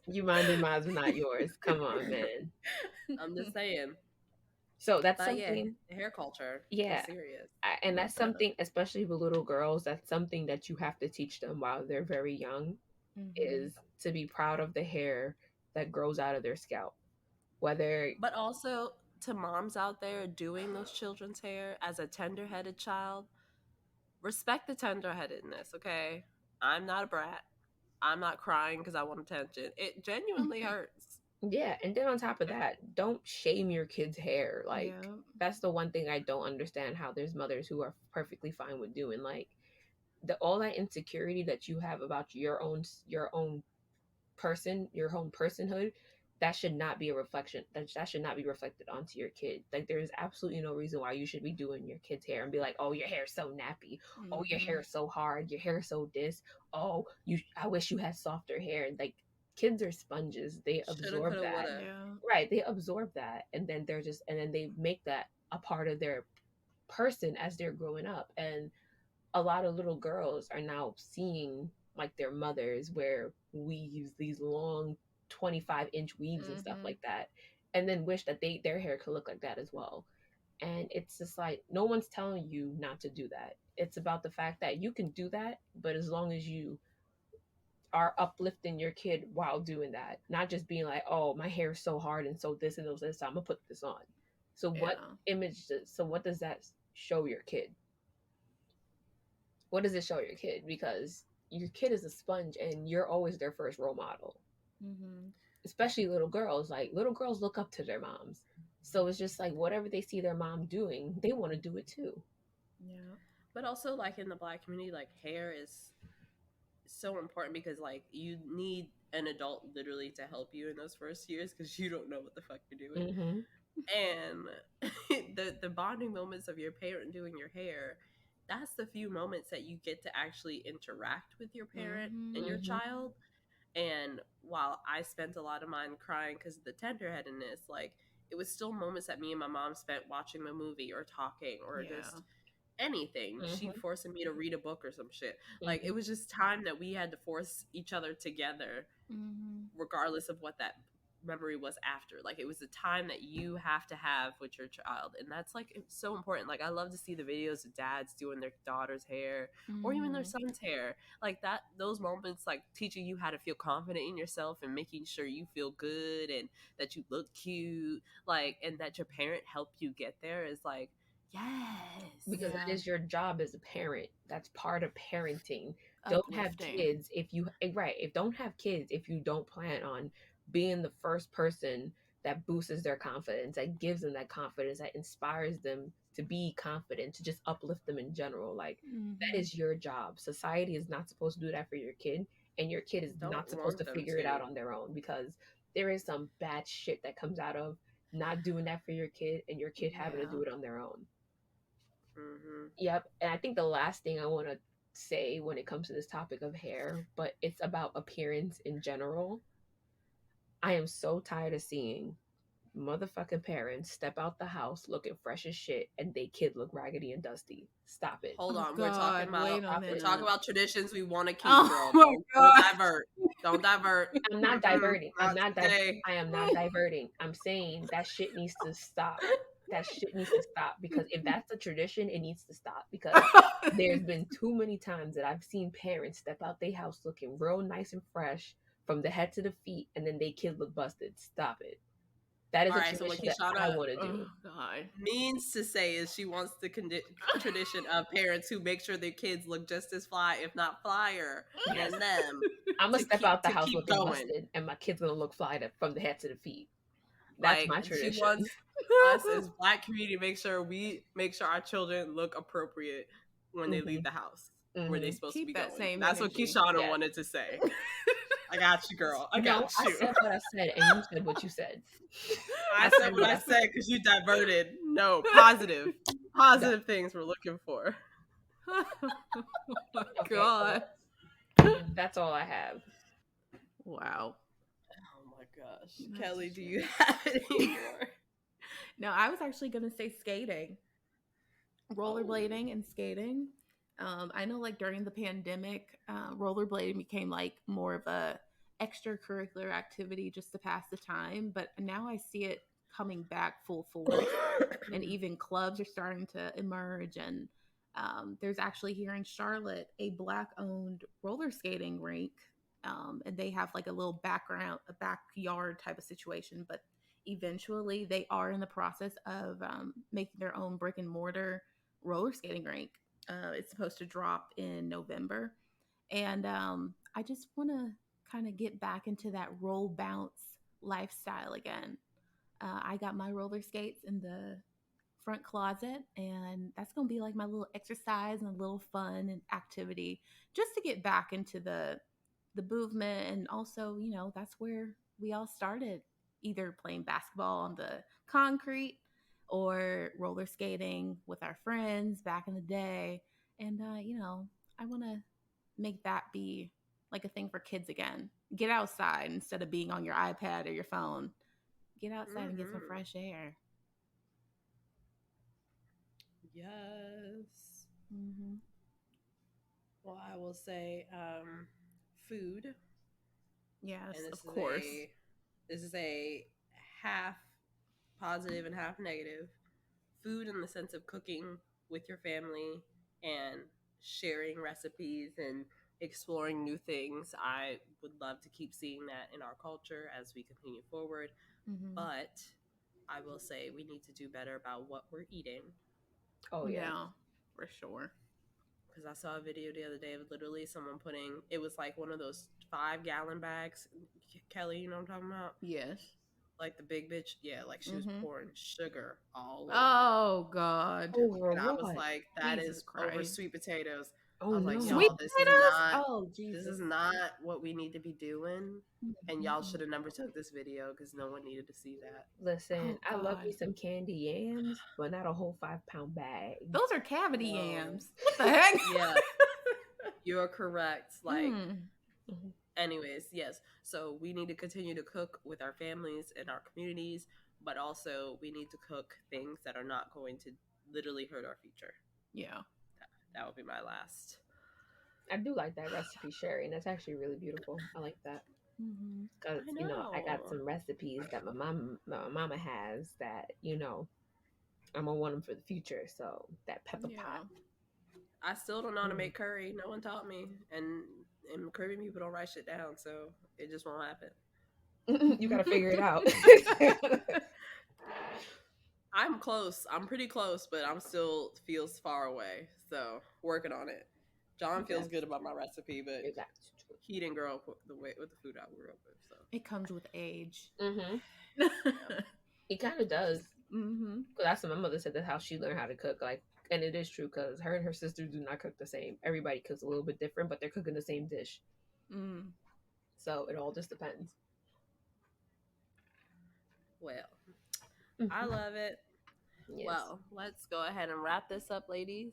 You minded mine's not yours. Come on, man. I'm just saying. So that's But yeah, something. the hair culture Yeah. is serious. And that's something, especially with little girls, that's something that you have to teach them while they're very young, is to be proud of the hair that grows out of their scalp. But also to moms out there doing those children's hair as a tender-headed child, respect the tender-headedness, okay? I'm not a brat. I'm not crying because I want attention. It genuinely hurts. Yeah, and then on top of that, don't shame your kid's hair. Like that's the one thing I don't understand, how there's mothers who are perfectly fine with doing. Like all that insecurity that you have about your own person, your own personhood, that should not be a reflection. That should not be reflected onto your kid. Like there's absolutely no reason why you should be doing your kid's hair and be like, "Oh, your hair's so nappy. Oh, your hair is so hard. Your hair is so this. Oh, I wish you had softer hair." Like kids are sponges. They absorb that. Right. They absorb that. And then they make that a part of their person as they're growing up. And a lot of little girls are now seeing like their mothers wear weaves, these long 25-inch weaves and stuff like that, and then wish that their hair could look like that as well. And it's just like, no one's telling you not to do that. It's about the fact that you can do that, but as long as you are uplifting your kid while doing that, not just being like, "Oh, my hair is so hard and so this and those this, so I'm gonna put this on." So what Yeah. what does that show your kid? What does it show your kid? Because your kid is a sponge and you're always their first role model. Mm-hmm. Especially little girls. Like little girls look up to their moms. So it's just like whatever they see their mom doing, they want to do it too. Yeah. But also, like in the Black community, like hair is so important because like you need an adult literally to help you in those first years because you don't know what the fuck you're doing. Mm-hmm. And the bonding moments of your parent doing your hair, that's the few moments that you get to actually interact with your parent Mm-hmm. and your Mm-hmm. child. And while I spent a lot of mine crying because of the tenderheadedness, like it was still moments that me and my mom spent watching a movie or talking or Yeah. just anything. She Mm-hmm. forcing me to read a book or some shit. Like Mm-hmm. it was just time that we had to force each other together, Mm-hmm. regardless of what that memory was after. Like it was a time that you have to have with your child, and that's like it's so important. Like I love to see the videos of dads doing their daughter's hair or even their Mm-hmm. son's hair, like that, those moments, like teaching you how to feel confident in yourself and making sure you feel good and that you look cute, like, and that your parent helped you get there is like, yes. Because that Yeah. is your job as a parent. That's part of parenting. Don't have Uplifting. kids if you right. If don't have kids if you don't plan on being the first person that boosts their confidence, that gives them that confidence, that inspires them to be confident, to just uplift them in general. Like that Mm-hmm. is your job. Society is not supposed to do that for your kid, and your kid is Don't not supposed want to them figure it out to. on their own because there is some bad shit that comes out of not doing that for your kid and your kid having to Yeah. do it on their own. Mm-hmm. Yep. And I think the last thing I want to say when it comes to this topic of hair, but it's about appearance in general. I am so tired of seeing motherfucking parents step out the house looking fresh as shit and they kid look raggedy and dusty. Stop it. Hold Oh on, we're talking God. about Wait a Stop we're it. talking minute. about traditions we want to keep, Oh girl. my Don't God. divert. Don't divert. I'm not diverting. Not today. I am not diverting. I'm saying that shit needs to stop. That shit needs to stop because if that's a tradition, it needs to stop because there's been too many times that I've seen parents step out their house looking real nice and fresh from the head to the feet and then they kid look busted. Stop it. That is All a right. So what tradition that I Kishana want to Oh do. God. means to say is she wants the tradition of parents who make sure their kids look just as fly, if not flyer, Yes. than them I'm gonna step out the to house keep looking going. busted and my kid's gonna look fly from the head to the feet. That's Like my she tradition. wants us as Black community make sure our children look appropriate when they Hmm. leave the house where they're Hmm. supposed to Keep be that going. same That's what energy. Kishana Yes. wanted to say. I got you, girl. I got No, I you. said what I said and you said what you said. I I said said what what I I said. said because you diverted. No, That, positive things we're looking for. Oh my okay, God. well, that's all I have. Wow. Oh my gosh, That's Kelly, do true. you have any more? No, I was actually gonna say skating, Oh, rollerblading, and skating. I know, like during the pandemic, rollerblading became like more of a extracurricular activity just to pass the time. But now I see it coming back full force, and even clubs are starting to emerge. And there's actually here in Charlotte a black-owned roller skating rink, and they have like a backyard type of situation. But eventually, they are in the process of making their own brick and mortar roller skating rink. It's supposed to drop in November, and I just want to kind of get back into that roll bounce lifestyle again. I got my roller skates in the front closet, and that's going to be like my little exercise and a little fun and activity just to get back into the movement. And also, that's where we all started, either playing basketball on the concrete or roller skating with our friends back in the day. And I want to make that be like a thing for kids again. Get outside instead of being on your iPad or your phone. Get outside and get some mm-hmm. fresh air. Yes. Mm-hmm. Well, I will say food, Yes, and of course. this is a half positive and half negative. Food in the sense of cooking with your family and sharing recipes and exploring new things. I would love to keep seeing that in our culture as we continue forward. Mm-hmm. But I will say we need to do better about what we're eating. Oh yeah. Yeah, for sure. Because I saw a video the other day of literally someone putting, it was like one of those 5-gallon bags. Kelly, you know what I'm talking about? Yes. Like the big bitch. Yeah, like she was pouring sugar all over it. Oh God. Over And I was what? like, that Jesus is over Christ. sweet potatoes. Oh I was like, no. Sweet y'all, this is potatoes? not Oh this Jesus. is not what we need to be doing. And y'all Mhm. should have never took this video because no one needed to see that. Listen, Oh, I love me God. some candy yams, but not a whole 5-pound bag. Those are cavity No. yams. What the heck? Yeah, you're correct. Like, Mhm. anyways, yes. So we need to continue to cook with our families and our communities, but also we need to cook things that are not going to literally hurt our future. Yeah. That would be my last. I do like that recipe sharing. That's actually really beautiful. I like that. Mm-hmm. Because, I you know, I got know. some recipes that my mama has that, you know, I'm gonna want them for the future. So that pepper Yeah. I still don't know how to make curry. No one taught me, and Caribbean people don't write shit down, so it just won't happen. pot. You gotta figure it out. I'm close. I'm pretty close, but I'm still feels far away. So working on it. John feels Yes. good about my recipe, but That's true. he didn't grow up with the food I grew up with. So It comes with age. It kind of does. Mm-hmm. Because that's what my mother said. That's how she learned how to cook. Like, and it is true because her and her sisters do not cook the same. Everybody cooks a little bit different, but they're cooking the same dish. Mm. So it all just depends. well, Mhm. I love it. Yes. Well, let's go ahead and wrap this up, ladies.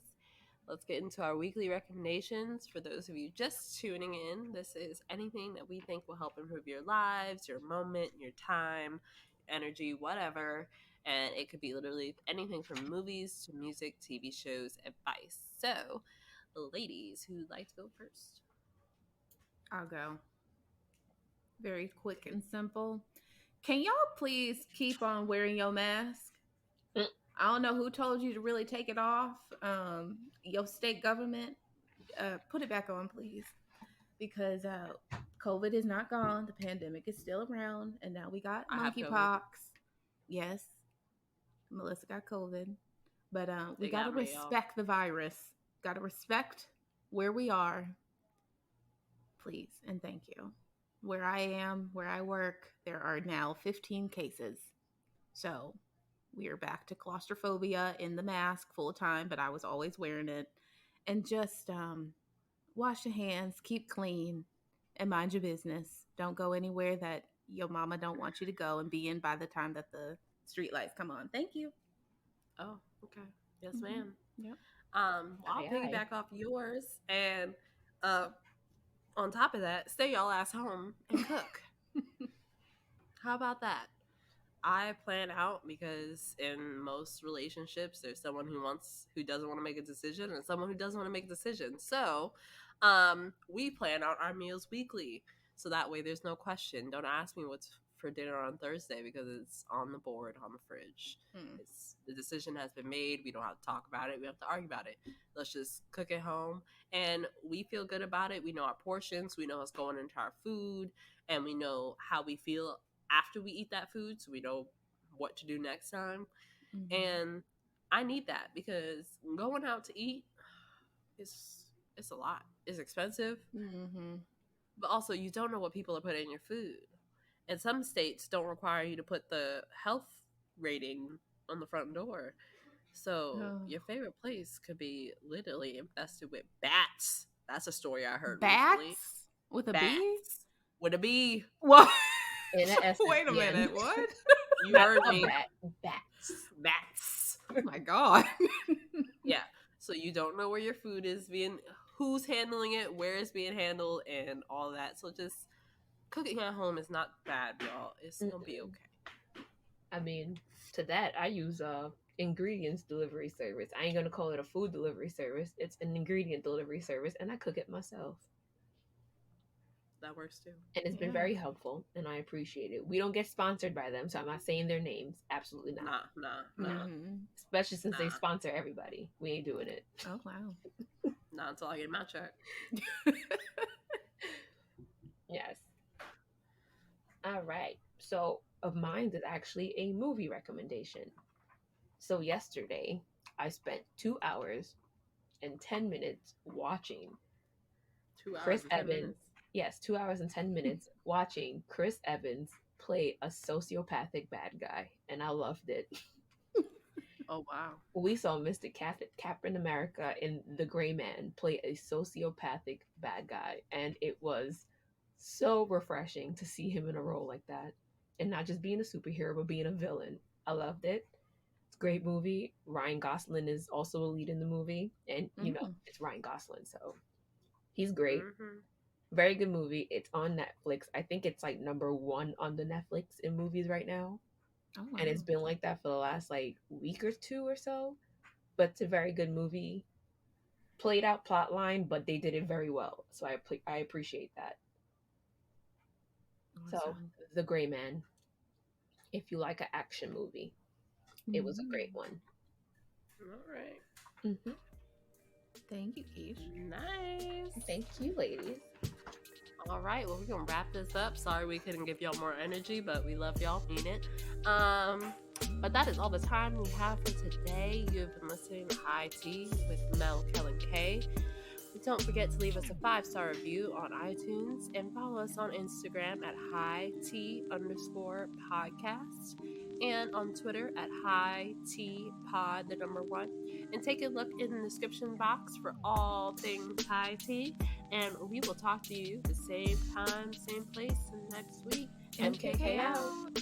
Let's get into our weekly recommendations. For those of you just tuning in, this is anything that we think will help improve your lives, your moment, your time, energy, whatever. And it could be literally anything from movies to music, TV shows, advice. So, ladies, who'd like to go first? I'll go. Very quick and simple. Can y'all please keep on wearing your mask? Mm. I don't know who told you to really take it off. Your state government, put it back on, please, because COVID is not gone. The pandemic is still around, and now we got I have COVID. monkeypox. Yes, Melissa got COVID, but we They got to got me, y'all. respect the virus. Got to respect where we are, please, and thank you. Where I am, where I work, there are now 15 cases. So we are back to claustrophobia in the mask full time, but I was always wearing it. And just wash your hands, keep clean, and mind your business. Don't go anywhere that your mama don't want you to go and be in by the time that the street lights come on. Thank you. Oh, okay. Yes, Mhm. ma'am. Yep. I'll Aye, piggyback off yours, and on top of that, stay y'all ass home and cook. How about that? I plan out because in most relationships, there's someone who doesn't want to make a decision, and someone who doesn't want to make a decision. So, we plan out our meals weekly, so that way there's no question. Don't ask me what's for dinner on Thursday because it's on the board on the fridge. The decision has been made. We don't have to talk about it. We have to argue about it. Let's just cook at home, and we feel good about it. We know our portions. We know what's going into our food, and we know how we feel after we eat that food, so we know what to do next time. Mhm. And I need that because going out to eat is it's a lot. It's expensive, Mhm. but also you don't know what people are putting in your food. And some states don't require you to put the health rating on the front door. So Oh. your favorite place could be literally infested with bats. That's a story I heard Bats recently. with a Bats B? with a B. What? In an S Wait a at the end. minute. What? You heard A me. bat. Bats. Bats. Oh my God. Yeah. So you don't know where your food is being, who's handling it, where it's being handled, and all that. So just cooking at home is not bad, y'all. It's gonna be okay. I mean, to that, I use ingredients delivery service. I ain't gonna call it a food delivery service. It's an ingredient delivery service, and I cook it myself. That works too. And it's been very helpful, and I appreciate it. We don't get sponsored by them, so I'm not saying their names. Absolutely not. Nah. Mhm. Especially since they Nah. sponsor everybody. We ain't doing it. Oh wow. Not until I get my check. Yes. All right. So of mine is actually a movie recommendation. So yesterday, I spent 2 hours and 10 minutes watching 2 hours Chris and 10 Evans. minutes. Yes, 2 hours and 10 minutes watching Chris Evans play a sociopathic bad guy, and I loved it. Oh, wow. We saw Mr. Captain America in The Gray Man play a sociopathic bad guy, and it was so refreshing to see him in a role like that, and not just being a superhero, but being a villain. I loved it. It's a great movie. Ryan Gosling is also a lead in the movie, and it's Ryan Gosling, so he's great. Mm-hmm. Very good movie. It's on Netflix. I think it's like number 1 on the Netflix in movies right now. Oh, wow. And it's been like that for the last like week or 2 or so. But it's a very good movie. Played out plot line, but they did it very well. So I appreciate that. So The Gray Man, if you like an action movie, it was a great one. All right. Mm-hmm. Thank you, Keish. Nice. Thank you, ladies. All right, well, we're gonna wrap this up. Sorry we couldn't give y'all more energy, but we love y'all, mean it. But that is all the time we have for today. You have been listening to High Tea with Mel, Kellen, K. Don't forget to leave us a 5-star review on iTunes and follow us on Instagram at hight_podcast and on Twitter at hightpod1. And take a look in the description box for all things high tea. And we will talk to you the same time, same place next week. MKK out.